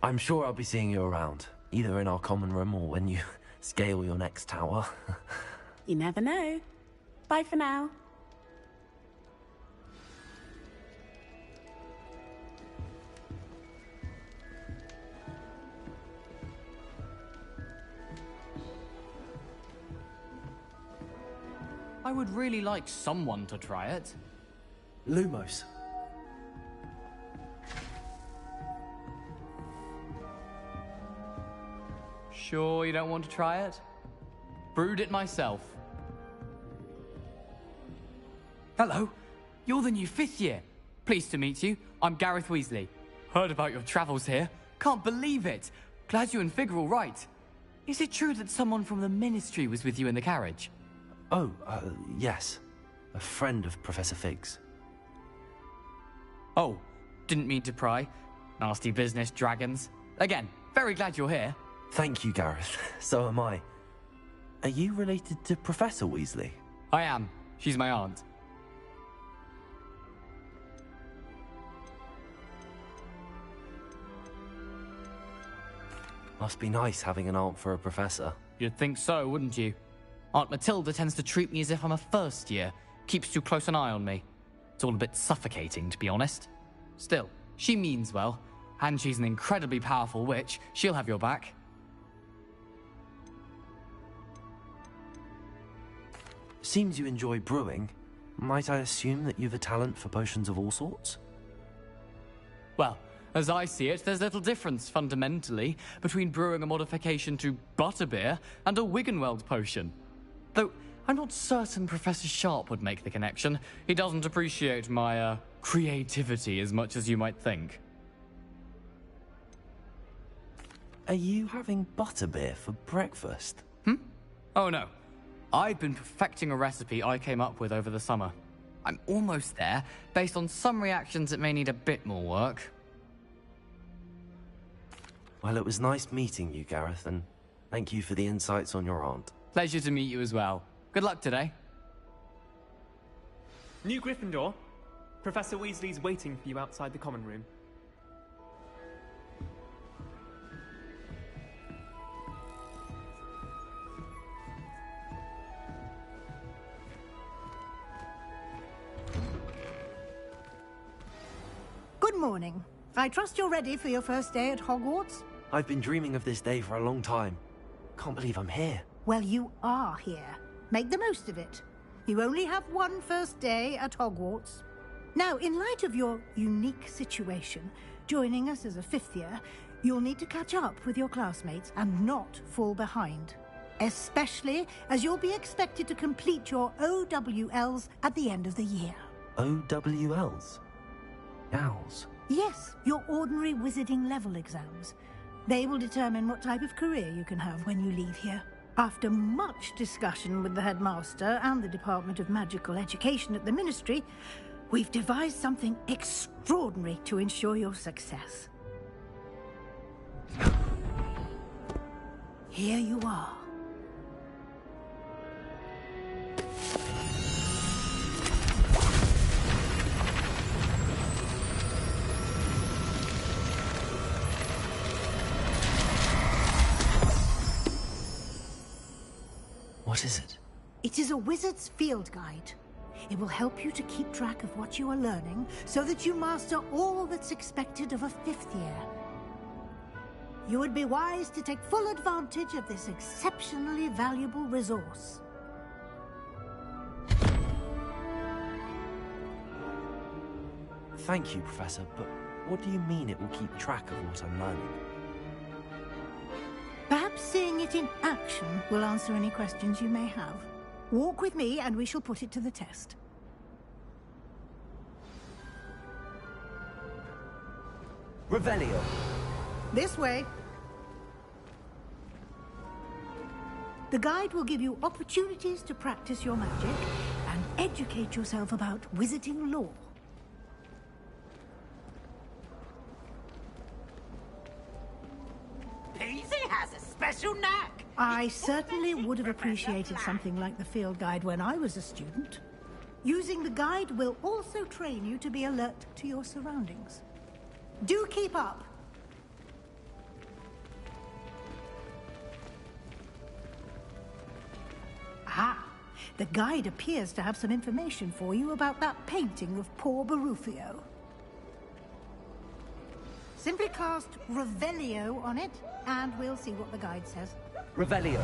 I'm sure I'll be seeing you around, either in our common room or when you scale your next tower. You never know. Bye for now. I would really like someone to try it. Lumos. Sure you don't want to try it? Brewed it myself. Hello, you're the new 5th year. Pleased to meet you. I'm Gareth Weasley. Heard about your travels here. Can't believe it. Glad you and Fig are all right. Is it true that someone from the Ministry was with you in the carriage? Oh, yes. A friend of Professor Fig's. Oh, didn't mean to pry. Nasty business, dragons. Again, very glad you're here. Thank you, Gareth. So am I. Are you related to Professor Weasley? I am. She's my aunt. Must be nice having an aunt for a professor. You'd think so, wouldn't you? Aunt Matilda tends to treat me as if I'm a first year. Keeps too close an eye on me. It's all a bit suffocating, to be honest. Still, she means well. And she's an incredibly powerful witch. She'll have your back. Seems you enjoy brewing. Might I assume that you've a talent for potions of all sorts? Well, as I see it, there's little difference, fundamentally, between brewing a modification to butterbeer and a Wiggenweld potion. Though, I'm not certain Professor Sharp would make the connection. He doesn't appreciate my, creativity as much as you might think. Are you having butterbeer for breakfast? Oh no. I've been perfecting a recipe I came up with over the summer. I'm almost there. Based on some reactions, it may need a bit more work. Well, it was nice meeting you, Gareth, and thank you for the insights on your aunt. Pleasure to meet you as well. Good luck today. New Gryffindor. Professor Weasley's waiting for you outside the common room. Good morning. I trust you're ready for your first day at Hogwarts? I've been dreaming of this day for a long time. Can't believe I'm here. Well, you are here. Make the most of it. You only have one first day at Hogwarts. Now, in light of your unique situation, joining us as a 5th year, you'll need to catch up with your classmates and not fall behind. Especially as you'll be expected to complete your OWLs at the end of the year. OWLs? Owls? Yes, your ordinary wizarding level exams. They will determine what type of career you can have when you leave here. After much discussion with the headmaster and the Department of Magical Education at the Ministry, we've devised something extraordinary to ensure your success. Here you are. What is it? It is a wizard's field guide. It will help you to keep track of what you are learning so that you master all that's expected of a 5th year. You would be wise to take full advantage of this exceptionally valuable resource. Thank you, Professor, but what do you mean it will keep track of what I'm learning? Perhaps seeing it in action will answer any questions you may have. Walk with me and we shall put it to the test. Revelio. This way. The guide will give you opportunities to practice your magic and educate yourself about wizarding lore. Peasy has a special knack. I certainly would have appreciated something like the field guide when I was a student. Using the guide will also train you to be alert to your surroundings. Do keep up. Ah, the guide appears to have some information for you about that painting of poor Barufio. Simply cast Revelio on it, and we'll see what the guide says. Revelio.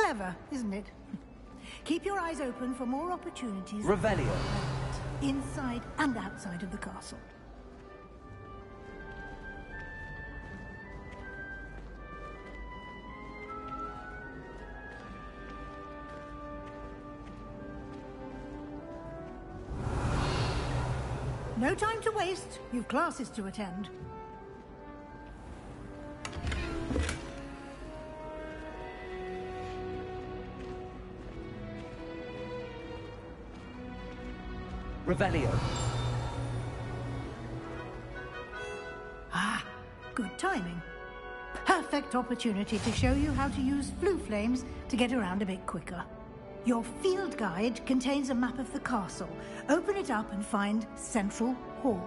Clever, isn't it? Keep your eyes open for more opportunities. Revelio. Inside and outside of the castle. No time to waste. You've classes to attend. Revelio. Ah, good timing. Perfect opportunity to show you how to use flue flames to get around a bit quicker. Your field guide contains a map of the castle. Open it up and find Central Hall.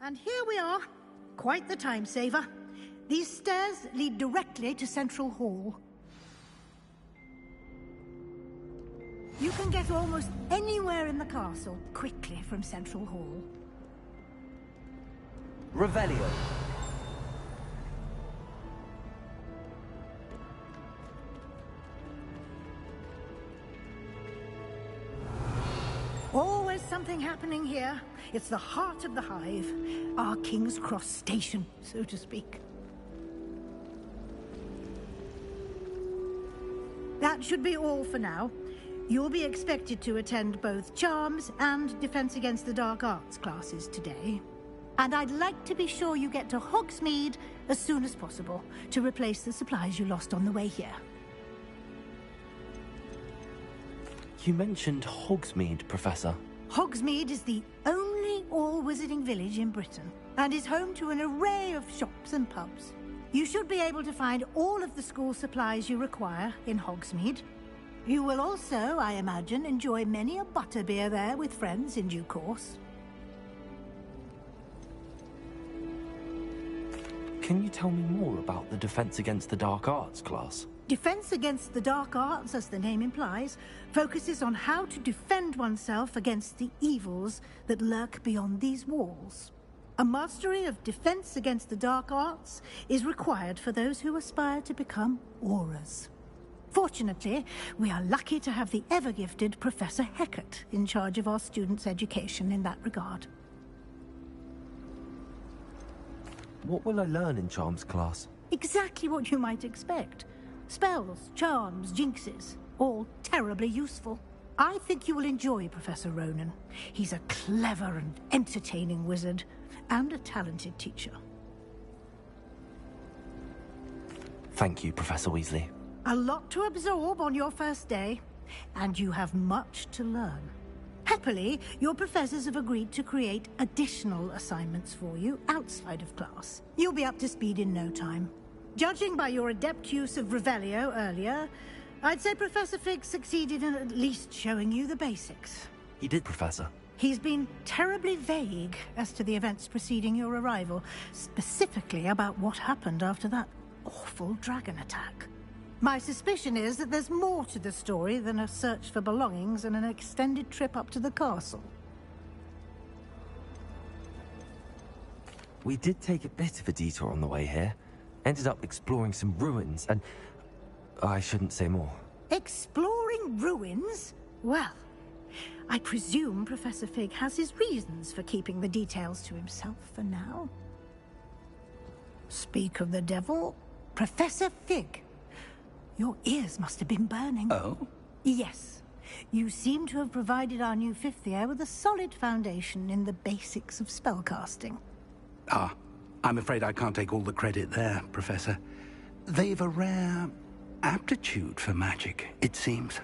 And here we are. Quite the time saver. These stairs lead directly to Central Hall. You can get almost anywhere in the castle quickly from Central Hall. Revelio. Always something happening here. It's the heart of the hive. Our King's Cross station, so to speak. That should be all for now. You'll be expected to attend both Charms and Defense Against the Dark Arts classes today. And I'd like to be sure you get to Hogsmeade as soon as possible to replace the supplies you lost on the way here. You mentioned Hogsmeade, Professor. Hogsmeade is the only all-wizarding village in Britain and is home to an array of shops and pubs. You should be able to find all of the school supplies you require in Hogsmeade. You will also, I imagine, enjoy many a butterbeer there with friends in due course. Can you tell me more about the Defense Against the Dark Arts class? Defense Against the Dark Arts, as the name implies, focuses on how to defend oneself against the evils that lurk beyond these walls. A mastery of Defense Against the Dark Arts is required for those who aspire to become Aurors. Fortunately, we are lucky to have the ever-gifted Professor Hecat in charge of our students' education in that regard. What will I learn in Charms class? Exactly what you might expect. Spells, charms, jinxes, all terribly useful. I think you will enjoy Professor Ronan. He's a clever and entertaining wizard, and a talented teacher. Thank you, Professor Weasley. A lot to absorb on your first day, and you have much to learn. Happily, your professors have agreed to create additional assignments for you outside of class. You'll be up to speed in no time. Judging by your adept use of Revelio earlier, I'd say Professor Fig succeeded in at least showing you the basics. He did, Professor. He's been terribly vague as to the events preceding your arrival, specifically about what happened after that awful dragon attack. My suspicion is that there's more to the story than a search for belongings and an extended trip up to the castle. We did take a bit of a detour on the way here. Ended up exploring some ruins and... I shouldn't say more. Exploring ruins? Well, I presume Professor Fig has his reasons for keeping the details to himself for now. Speak of the devil, Professor Fig. Your ears must have been burning. Oh? Yes. You seem to have provided our new fifth year with a solid foundation in the basics of spellcasting. Ah, I'm afraid I can't take all the credit there, Professor. They've a rare aptitude for magic, it seems.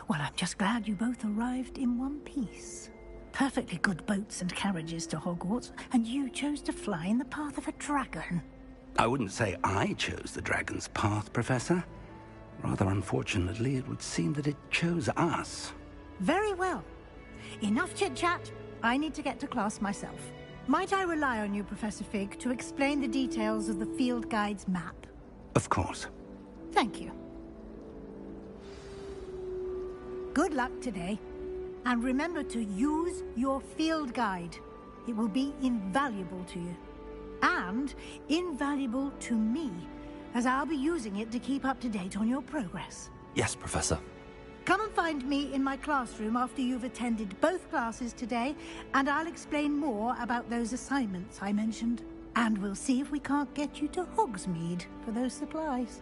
Well, I'm just glad you both arrived in one piece. Perfectly good boats and carriages to Hogwarts, and you chose to fly in the path of a dragon. I wouldn't say I chose the dragon's path, Professor. Rather unfortunately, it would seem that it chose us. Very well. Enough chit-chat. I need to get to class myself. Might I rely on you, Professor Fig, to explain the details of the field guide's map? Of course. Thank you. Good luck today. And remember to use your field guide. It will be invaluable to you. And invaluable to me, as I'll be using it to keep up to date on your progress. Yes, Professor. Come and find me in my classroom after you've attended both classes today, and I'll explain more about those assignments I mentioned. And we'll see if we can't get you to Hogsmeade for those supplies.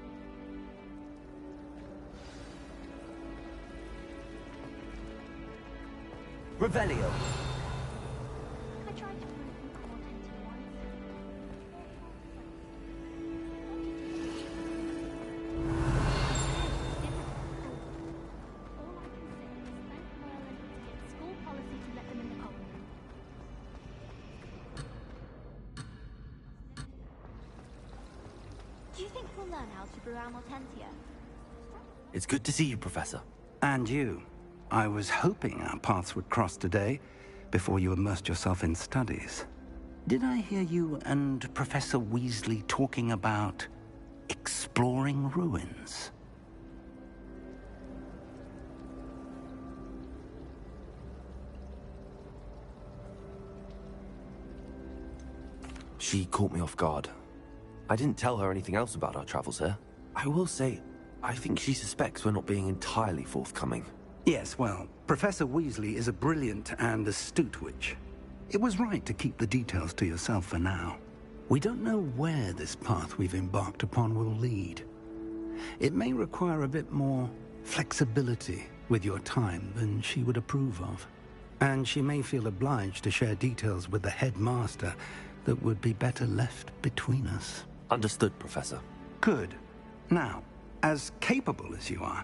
Revelio. Do you think we'll learn how to brew our Mortentia? It's good to see you, Professor. And you. I was hoping our paths would cross today, before you immersed yourself in studies. Did I hear you and Professor Weasley talking about exploring ruins? She caught me off guard. I didn't tell her anything else about our travels here. I will say, I think she suspects we're not being entirely forthcoming. Yes, well, Professor Weasley is a brilliant and astute witch. It was right to keep the details to yourself for now. We don't know where this path we've embarked upon will lead. It may require a bit more flexibility with your time than she would approve of. And she may feel obliged to share details with the headmaster that would be better left between us. Understood, Professor. Good. Now, as capable as you are,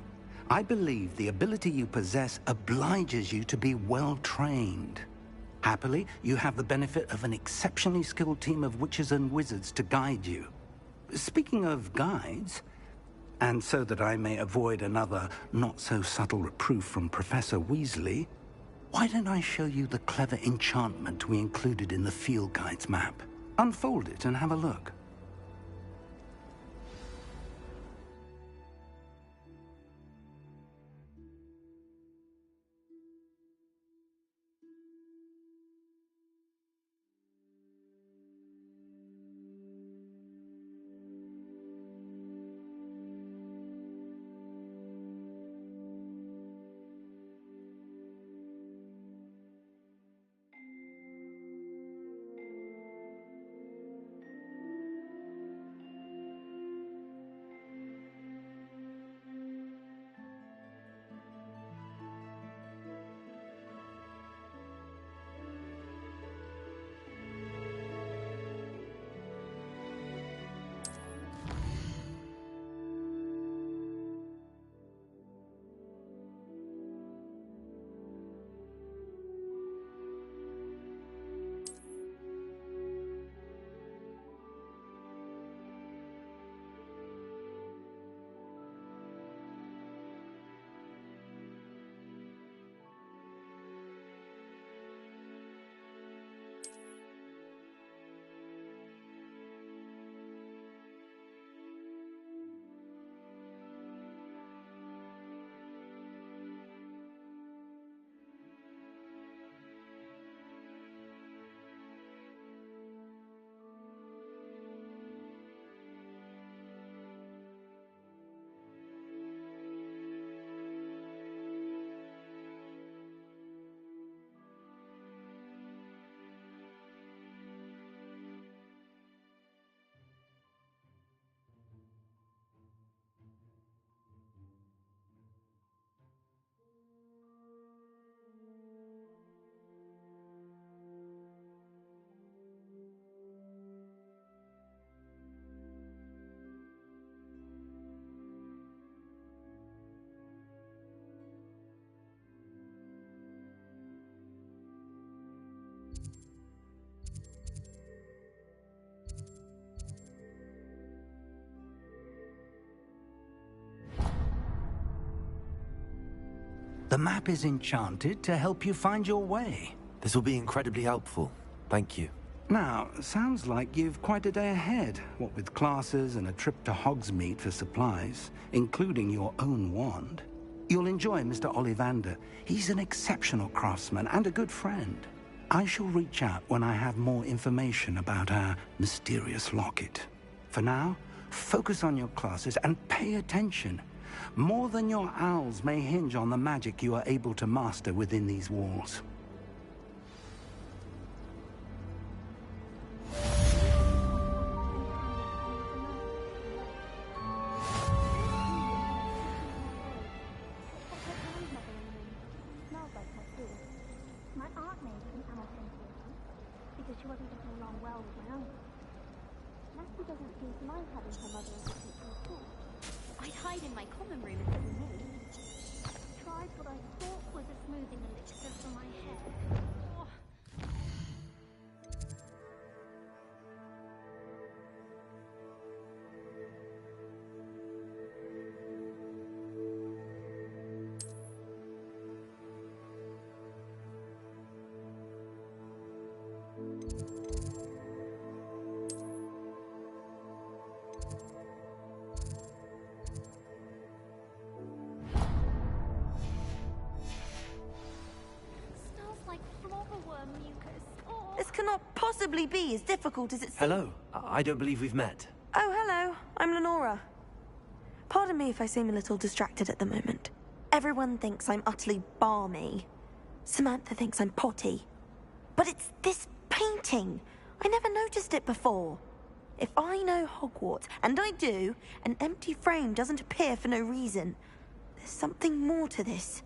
I believe the ability you possess obliges you to be well-trained. Happily, you have the benefit of an exceptionally skilled team of witches and wizards to guide you. Speaking of guides, and so that I may avoid another not-so-subtle reproof from Professor Weasley, why don't I show you the clever enchantment we included in the field guide's map? Unfold it and have a look. The map is enchanted to help you find your way. This will be incredibly helpful. Thank you. Now, sounds like you've quite a day ahead, what with classes and a trip to Hogsmeade for supplies, including your own wand. You'll enjoy Mr. Ollivander. He's an exceptional craftsman and a good friend. I shall reach out when I have more information about our mysterious locket. For now, focus on your classes and pay attention. More than your owls may hinge on the magic you are able to master within these walls. My aunt made an Hamilton because she wasn't getting along well with my uncle. Matthew doesn't seem to mind having her mother as a teacher at school. I'd hide in my common room if it were me. Tried what I thought was a smoothing elixir for my hair. Oh. This cannot possibly be as difficult as it seems. Hello. I don't believe we've met. Oh, hello. I'm Lenora. Pardon me if I seem a little distracted at the moment. Everyone thinks I'm utterly balmy. Samantha thinks I'm potty. But it's this painting. I never noticed it before. If I know Hogwarts, and I do, an empty frame doesn't appear for no reason. There's something more to this.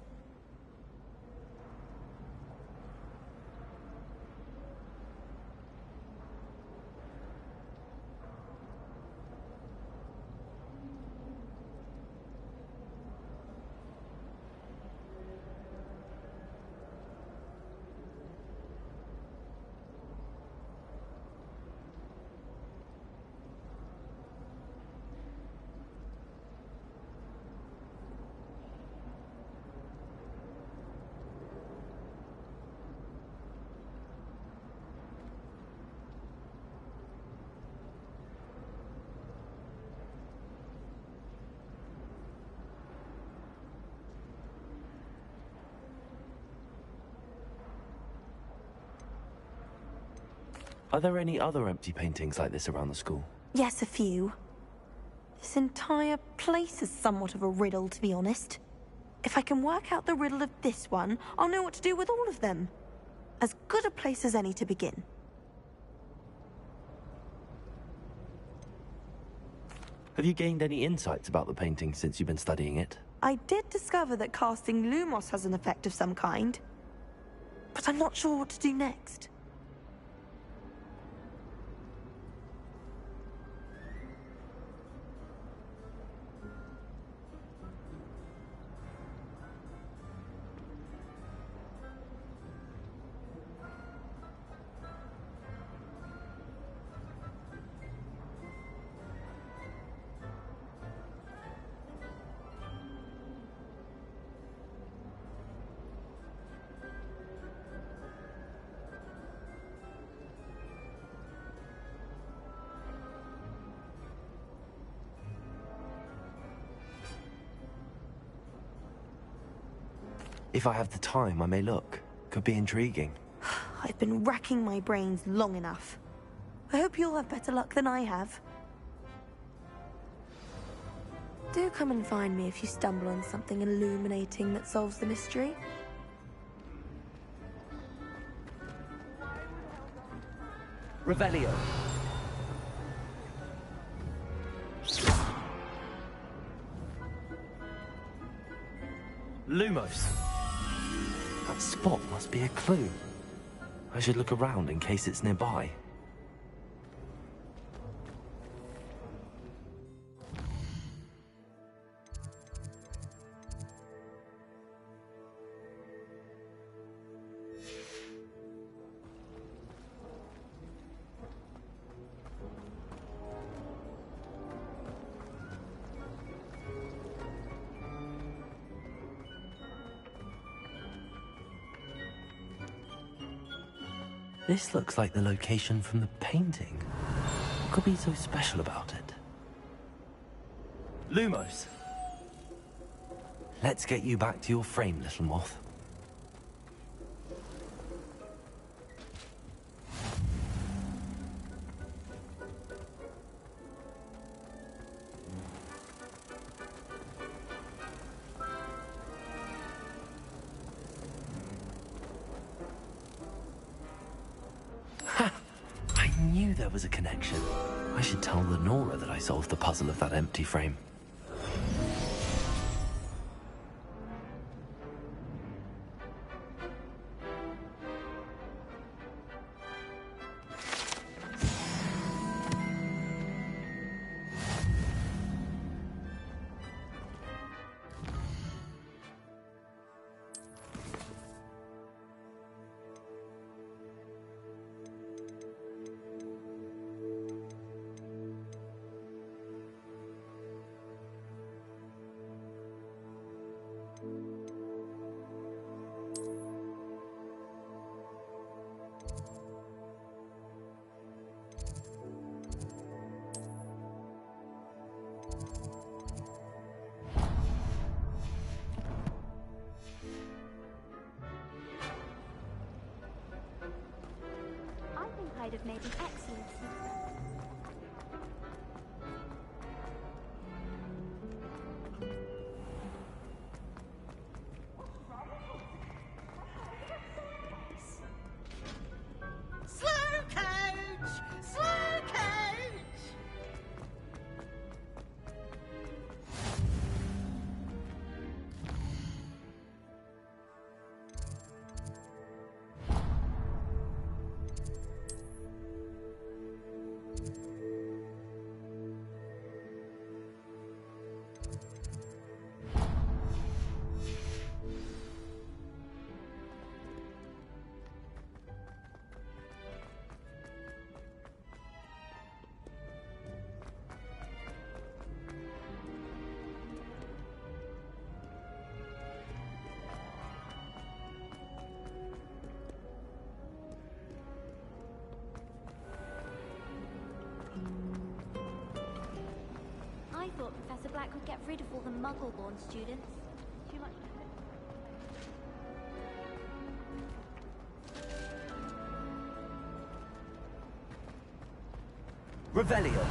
Are there any other empty paintings like this around the school? Yes, a few. This entire place is somewhat of a riddle, to be honest. If I can work out the riddle of this one, I'll know what to do with all of them. As good a place as any to begin. Have you gained any insights about the painting since you've been studying it? I did discover that casting Lumos has an effect of some kind. But I'm not sure what to do next. If I have the time, I may look. Could be intriguing. I've been racking my brains long enough. I hope you'll have better luck than I have. Do come and find me if you stumble on something illuminating that solves the mystery. Revelio. Lumos. That spot must be a clue. I should look around in case it's nearby. This looks like the location from the painting. What could be so special about it? Lumos! Let's get you back to your frame, little moth. I knew there was a connection. I should tell Lenora that I solved the puzzle of that empty frame. I'd have made an excellent Slow coach! Slow coach! I thought Professor Black would get rid of all the Muggle-born students. Too much. Revelio.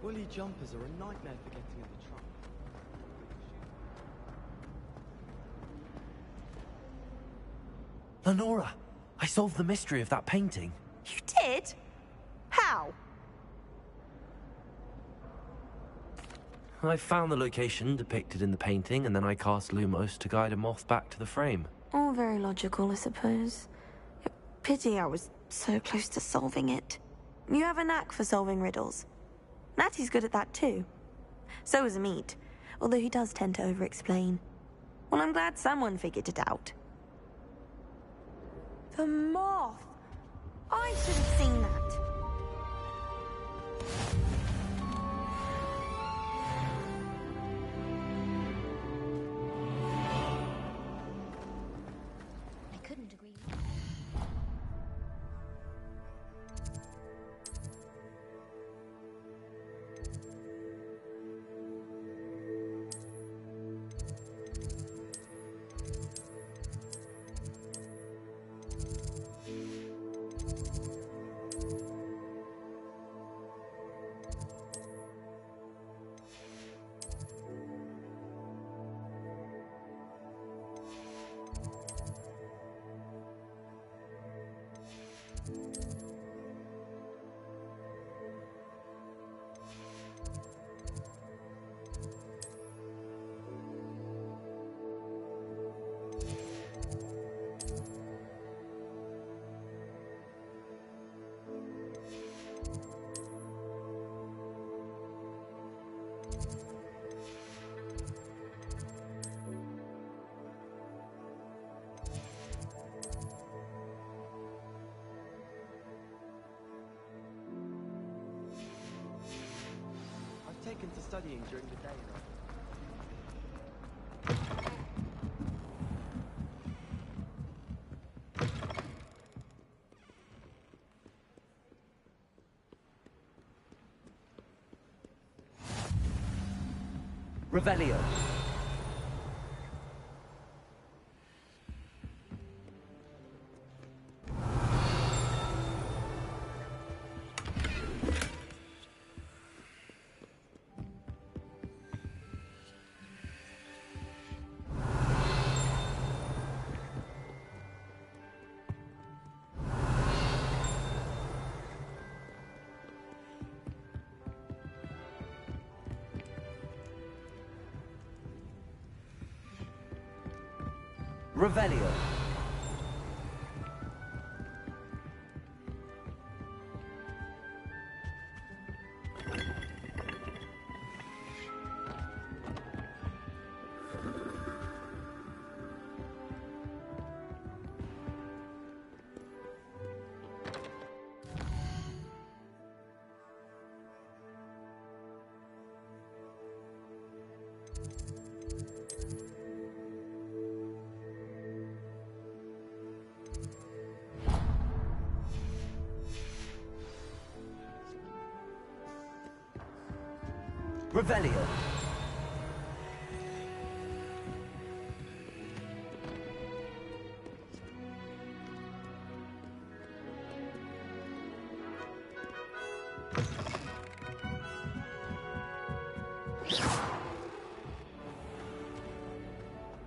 Woolly jumpers are a nightmare for getting in the trunk. Lenora, I solved the mystery of that painting. You did? How? I found the location depicted in the painting, and then I cast Lumos to guide a moth back to the frame. All very logical, I suppose. Pity I was so close to solving it. You have a knack for solving riddles. Natty's good at that too. So is Amit, although he does tend to over-explain. Well, I'm glad someone figured it out. The moth! I should have seen that. I couldn't agree I've taken to studying during the day, though. Revelio. Revelio. Revelio.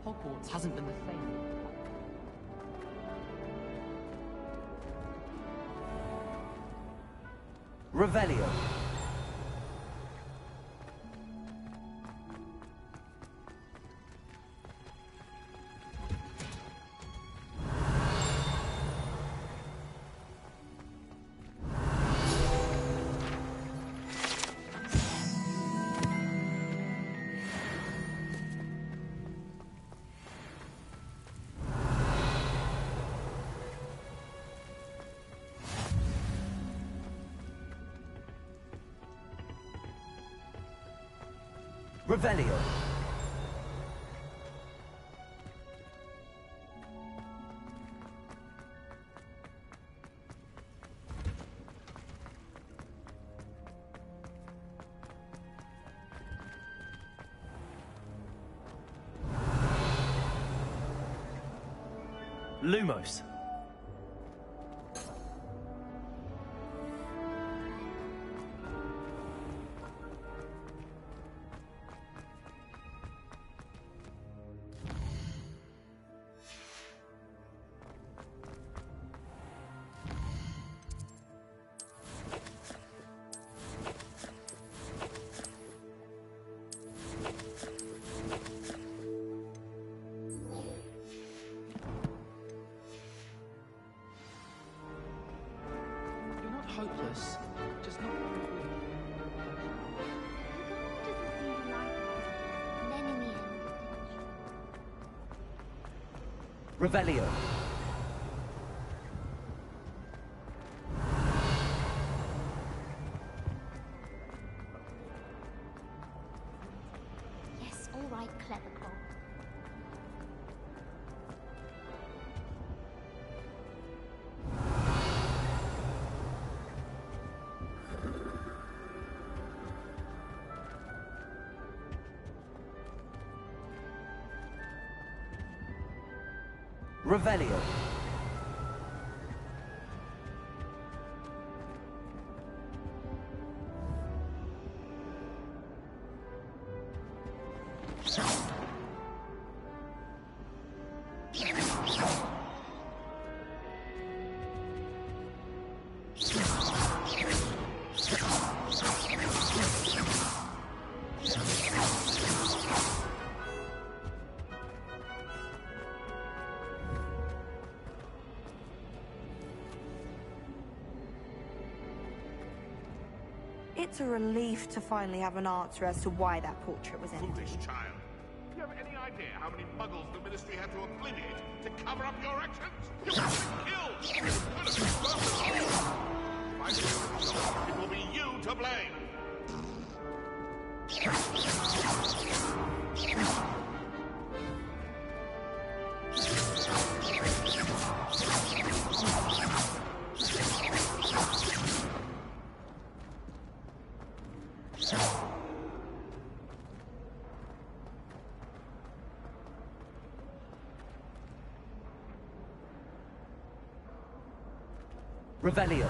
Hogwarts hasn't been the same. Revelio. Revelio. Lumos. You're not hopeless, just not very good. Revelio. Yes, all right, clever Cole. Revelio. It's a relief to finally have an answer as to why that portrait was empty. Foolish child. Do you have any idea how many muggles the Ministry had to obliterate to cover up your actions? You have been killed! You could have been both of you! It will be you to blame! Revelio.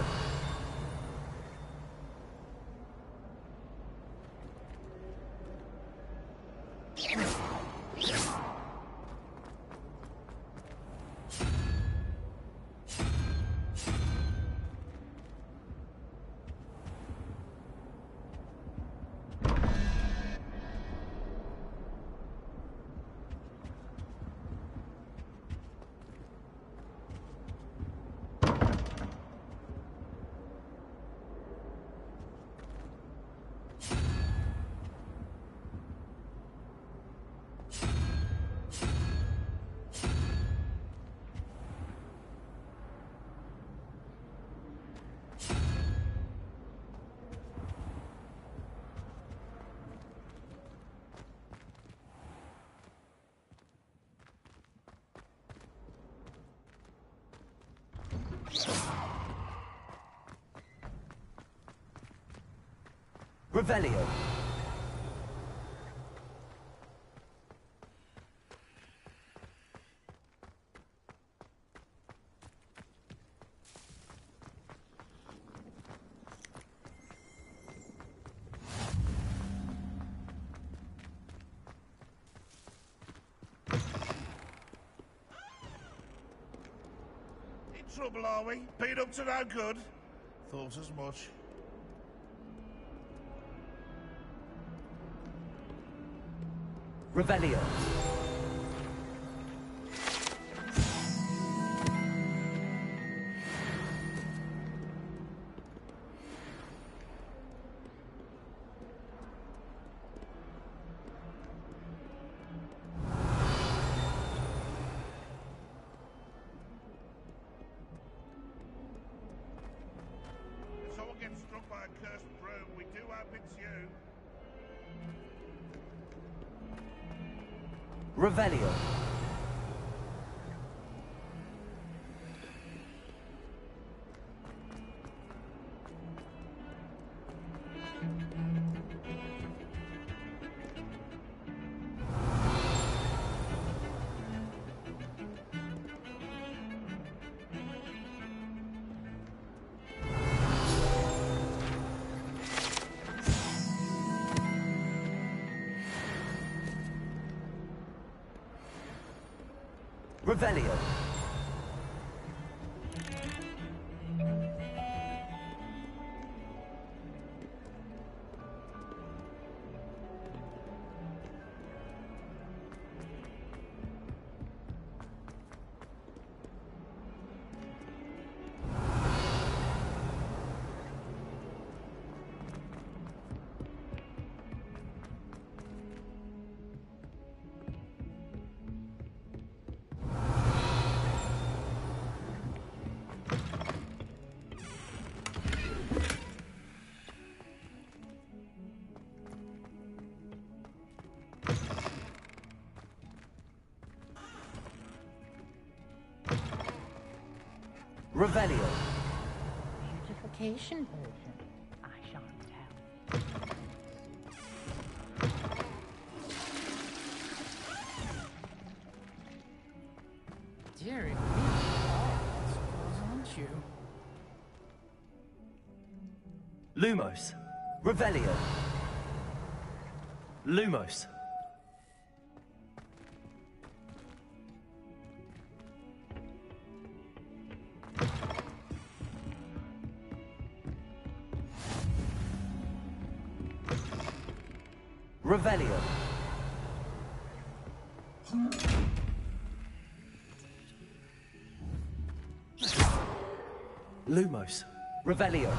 Revelio. In trouble, are we? Been up to no good? Thought as much. Revelio. If someone gets struck by a cursed broom, we do hope it's you. Revelio. Revelio. Revelio. Beautification version. I shan't tell. Dearie me, aren't you? Lumos. Revelio. Lumos. Revelio. Lumos. Revelio.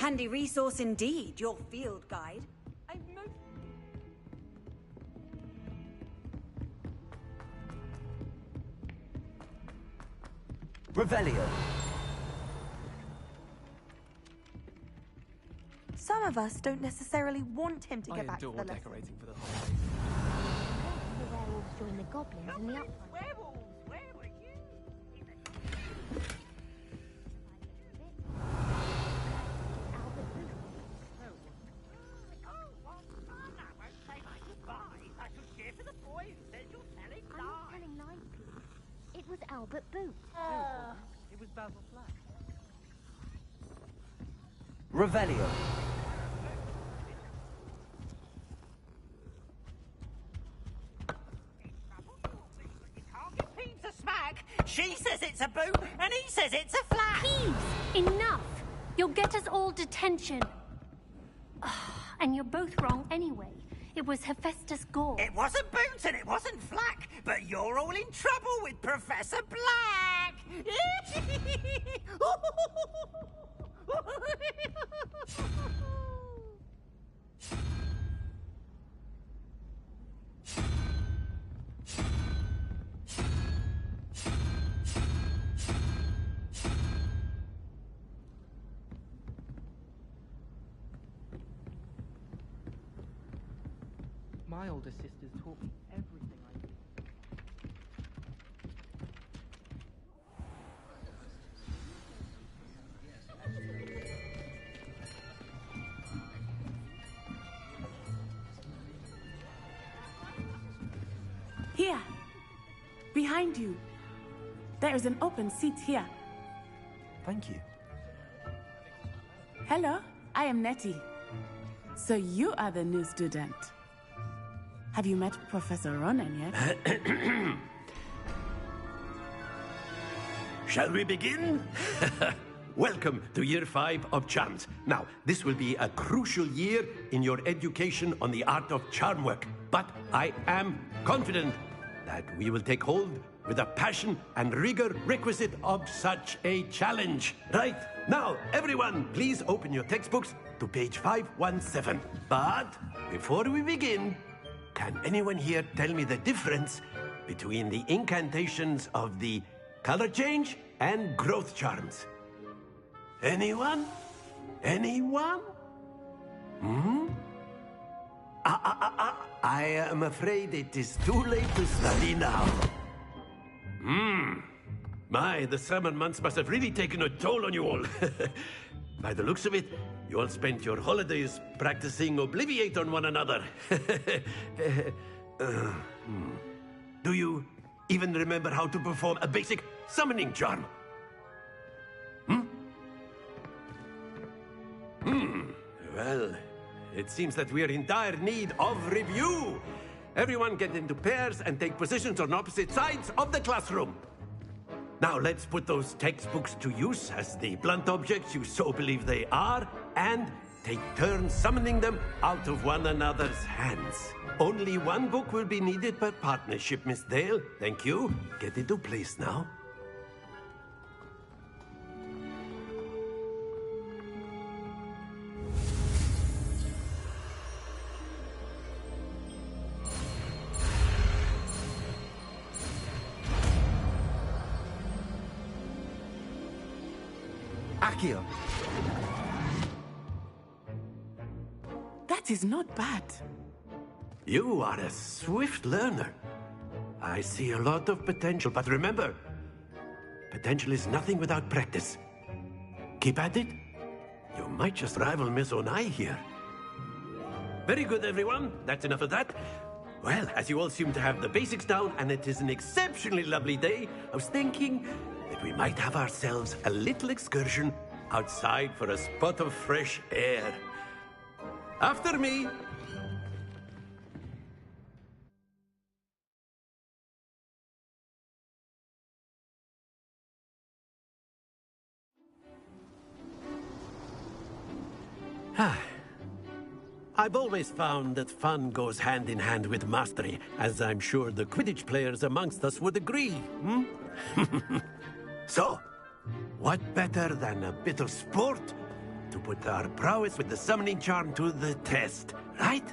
Handy resource indeed, your field guide. Revelio. Some of us don't necessarily want him to get back to the lesson. decorating for the holidays. The werewolves join the goblins in the upright. It was Albert Booth. It was Basil Flack. Revelio. Pete's a smack. She says it's a boot, and he says it's a flat. Peeves! Enough! You'll get us all detention. And you're both wrong anyway. It was Hephaestus Gore. It wasn't Boots and it wasn't Flack, but you're all in trouble with Professor Black. My older sisters taught me everything I knew. Here. Behind you. There is an open seat here. Thank you. Hello, I am Nettie. So you are the new student. Have you met Professor Ronan yet? Shall we begin? Welcome to Year 5 of Charms. Now, this will be a crucial year in your education on the art of charm work. But I am confident that we will take hold with the passion and rigor requisite of such a challenge. Right, now, everyone, please open your textbooks to page 517. But before we begin, can anyone here tell me the difference between the incantations of the color change and growth charms? Anyone? Anyone? I am afraid it is too late to study now. My, the summer months must have really taken a toll on you all. By the looks of it, you all spent your holidays practicing Obliviate on one another. Do you even remember how to perform a basic summoning charm? Well, it seems that we are in dire need of review. Everyone get into pairs and take positions on opposite sides of the classroom. Now let's put those textbooks to use as the blunt objects you so believe they are, and take turns summoning them out of one another's hands. Only one book will be needed per partnership, Miss Dale. Thank you. Get into place now. Accio. That is not bad. You are a swift learner. I see a lot of potential, but remember, potential is nothing without practice. Keep at it. You might just rival Miss Onai here. Very good, everyone. That's enough of that. Well, as you all seem to have the basics down, and it is an exceptionally lovely day, I was thinking that we might have ourselves a little excursion outside for a spot of fresh air. After me. I've always found that fun goes hand in hand with mastery, as I'm sure the Quidditch players amongst us would agree. So, what better than a bit of sport to put our prowess with the summoning charm to the test, right?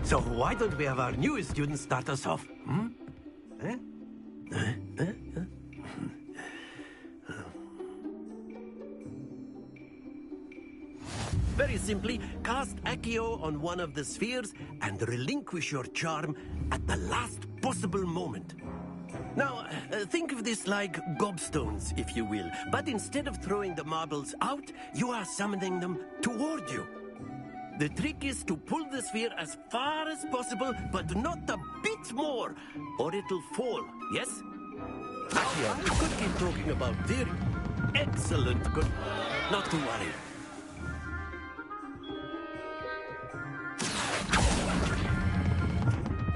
So why don't we have our newest student start us off? Hmm? Eh? Very simply, cast Accio on one of the spheres and relinquish your charm at the last possible moment. Now, think of this like gobstones, if you will. But instead of throwing the marbles out, you are summoning them toward you. The trick is to pull the sphere as far as possible, but not a bit more, or it'll fall, yes? Accio, I could keep talking about theory. Excellent. Good. Not to worry.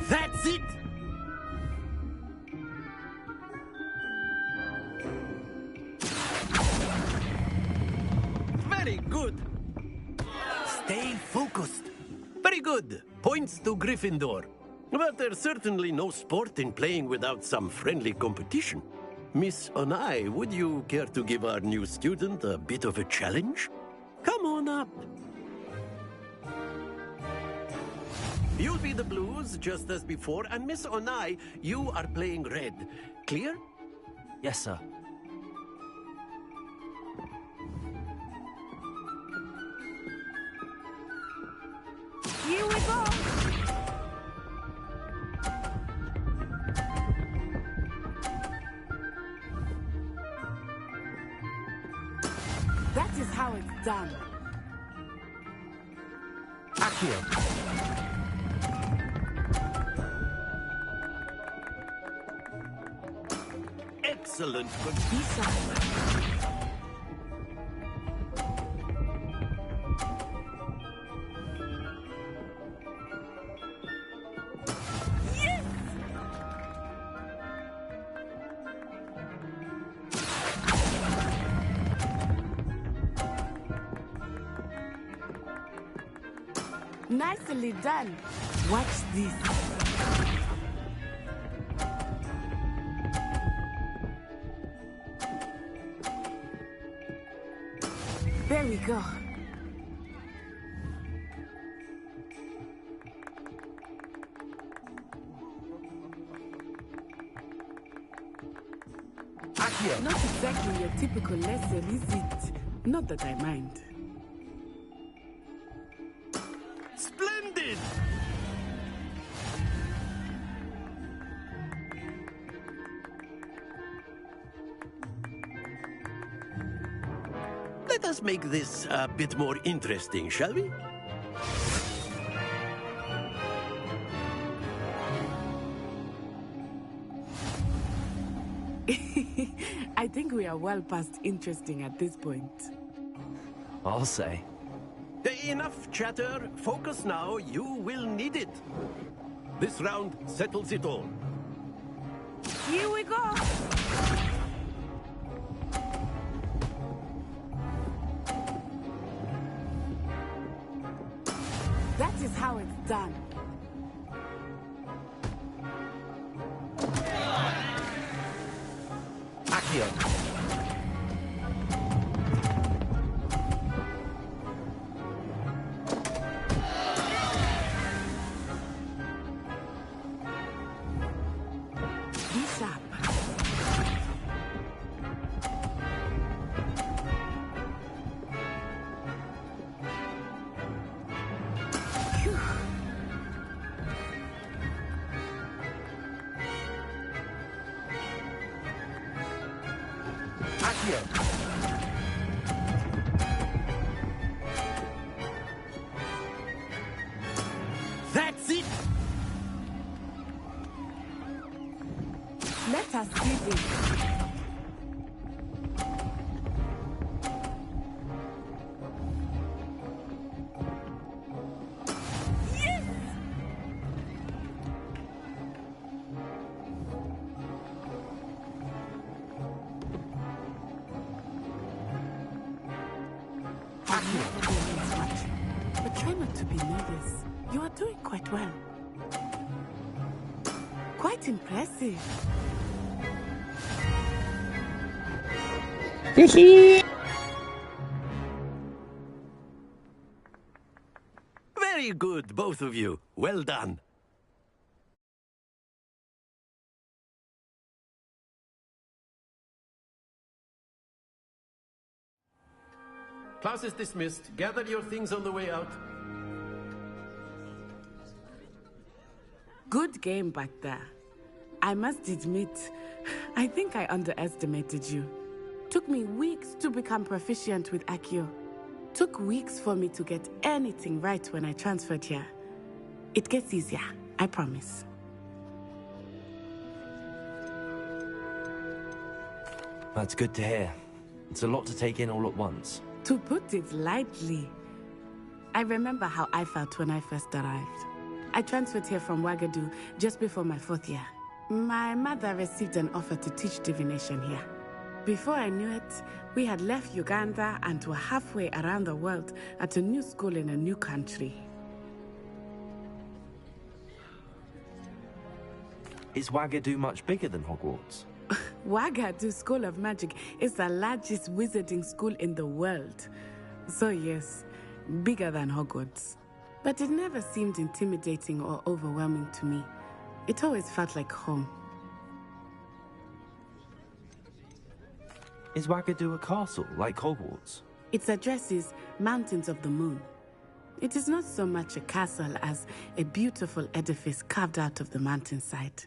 That's it! Very good. Stay focused. Very good. Points to Gryffindor. But there's certainly no sport in playing without some friendly competition. Miss Onai, would you care to give our new student a bit of a challenge? Come on up. You'll be the blues, just as before, and Miss Onai, you are playing red. Clear? Yes, sir. Here we go! That is how it's done. Accio. Excellent. Good. Yes! Nicely done. Watch this. There we go. Accio. Not exactly your typical lesson, is it? Not that I mind. Splendid! Let us make this a bit more interesting, shall we? I think we are well past interesting at this point. I'll say. Enough chatter. Focus now. You will need it. This round settles it all. Here we go! That is how it's done. Accio. Be sharp. Accio. That's it! Let us see this. Yes! I've never been this much. But Try not to be nervous. You are doing quite well. Quite impressive. Very good, both of you. Well done. Class is dismissed. Gather your things on the way out. Good game back there. I must admit, I think I underestimated you. Took me weeks to become proficient with Accio. Took weeks for me to get anything right when I transferred here. It gets easier, I promise. That's good to hear. It's a lot to take in all at once. To put it lightly, I remember how I felt when I first arrived. I transferred here from Ouagadougou just before my 4th year. My mother received an offer to teach divination here. Before I knew it, we had left Uganda and were halfway around the world at a new school in a new country. Is Ouagadougou much bigger than Hogwarts? Ouagadougou School of Magic is the largest wizarding school in the world. So yes, bigger than Hogwarts. But it never seemed intimidating or overwhelming to me. It always felt like home. Is Ouagadougou a castle, like Hogwarts? Its address is Mountains of the Moon. It is not so much a castle as a beautiful edifice carved out of the mountainside.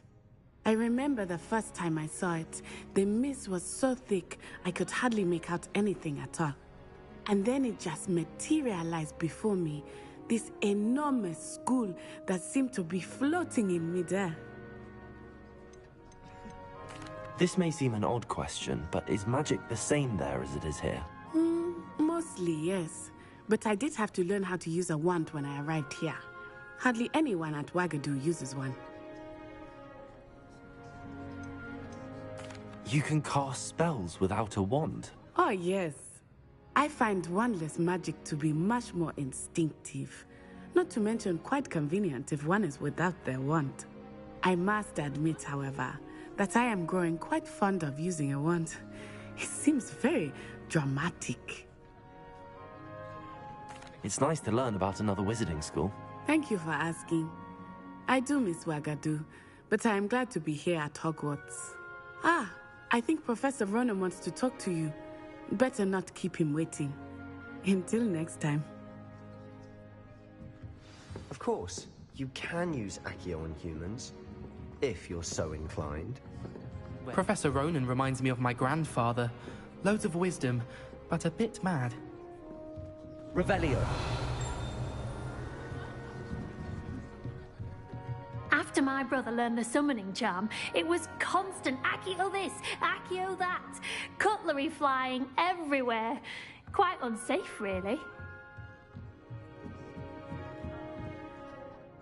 I remember the first time I saw it, the mist was so thick I could hardly make out anything at all. And then it just materialized before me, this enormous school that seemed to be floating in midair. This may seem an odd question, but is magic the same there as it is here? Mostly, yes. But I did have to learn how to use a wand when I arrived here. Hardly anyone at Ouagadougou uses one. You can cast spells without a wand? Oh, yes. I find wandless magic to be much more instinctive. Not to mention quite convenient if one is without their wand. I must admit, however, that I am growing quite fond of using a wand. It seems very dramatic. It's nice to learn about another wizarding school. Thank you for asking. I do miss Ouagadougou, but I am glad to be here at Hogwarts. I think Professor Ronan wants to talk to you. Better not keep him waiting. Until next time. Of course, you can use Accio on humans, if you're so inclined. Professor Ronan reminds me of my grandfather. Loads of wisdom, but a bit mad. Revelio. After my brother learned the summoning charm, it was constant Accio this, Accio that. Cutlery flying everywhere. Quite unsafe, really.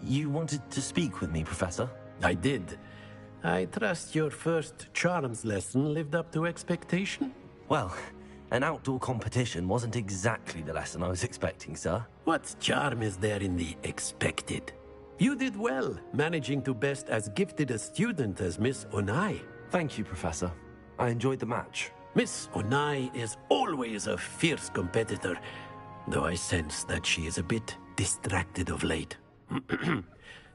You wanted to speak with me, Professor? I did. I trust your first charms lesson lived up to expectation? Well, an outdoor competition wasn't exactly the lesson I was expecting, sir. What charm is there in the expected? You did well, managing to best as gifted a student as Miss Onai. Thank you, Professor. I enjoyed the match. Miss Onai is always a fierce competitor, though I sense that she is a bit distracted of late.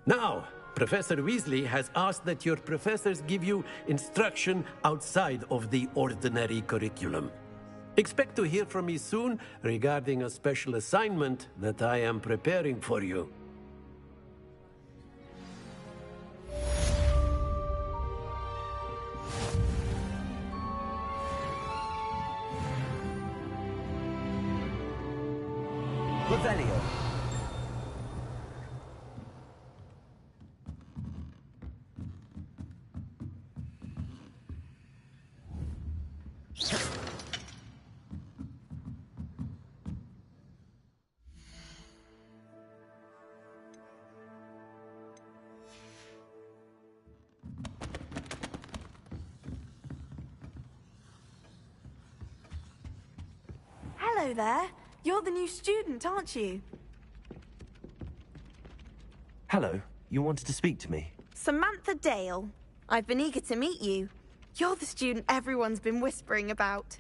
Now, Professor Weasley has asked that your professors give you instruction outside of the ordinary curriculum. Expect to hear from me soon regarding a special assignment that I am preparing for you. Revelio. Hello there. You're the new student, aren't you? Hello, you wanted to speak to me? Samantha Dale. I've been eager to meet you. You're the student everyone's been whispering about.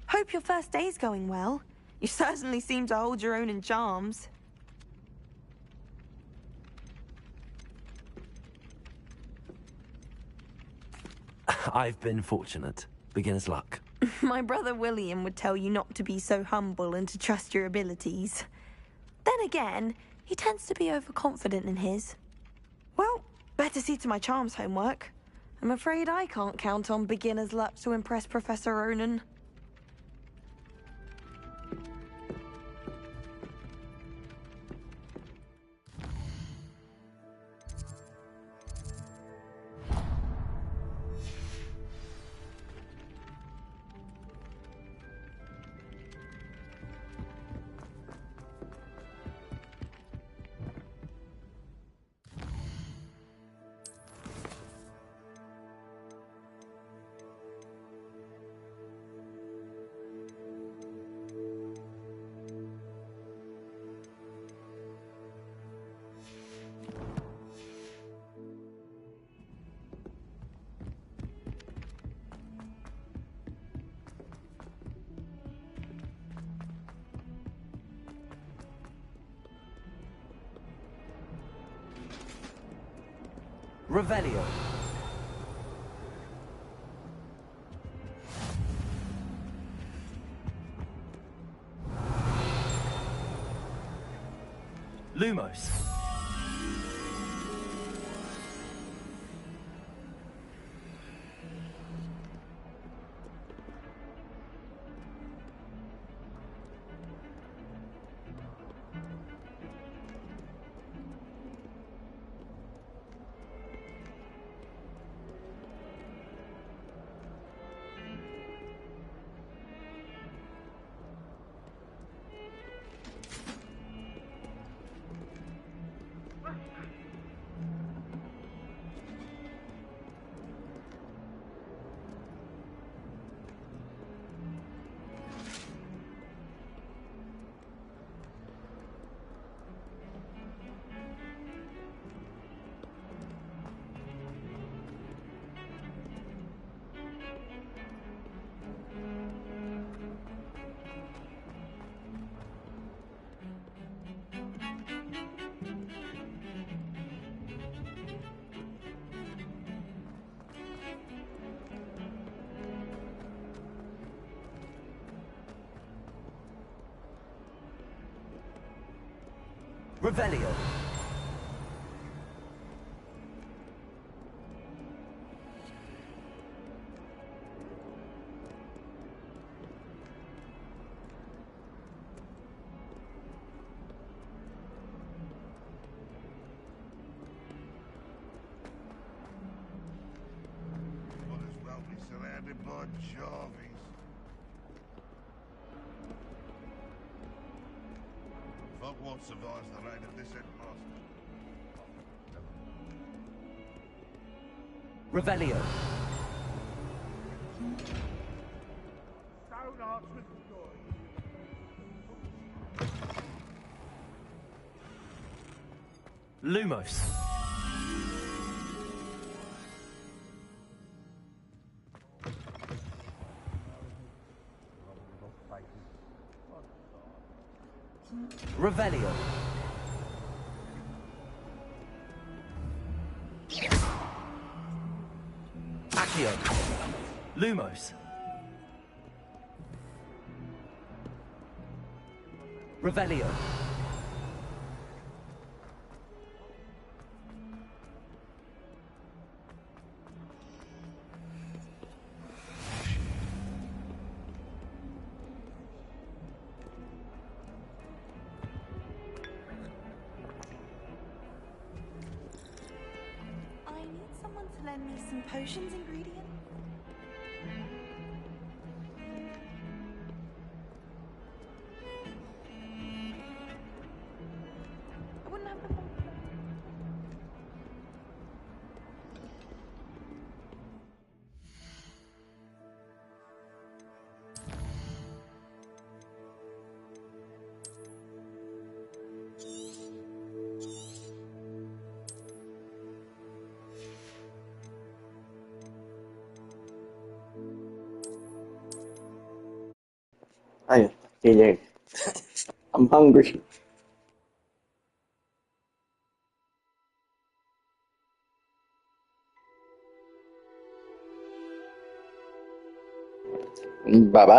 Hope your first day's going well. You certainly seem to hold your own in charms. I've been fortunate. Beginner's luck. My brother William would tell you not to be so humble and to trust your abilities. Then again, he tends to be overconfident in his. Well, better see to my charms homework. I'm afraid I can't count on beginner's luck to impress Professor Ronan. Revelio. Lumos. Revelio. Might as well be surrounded by Jarvies. Hogwarts survives the reign of this headmaster. Revelio. Stone arch with joy. Lumos. Revelio. Accio. Lumos. Revelio. I need someone to lend me some potions ingredient. I wouldn't have the I feeling I'm hungry. Bye bye.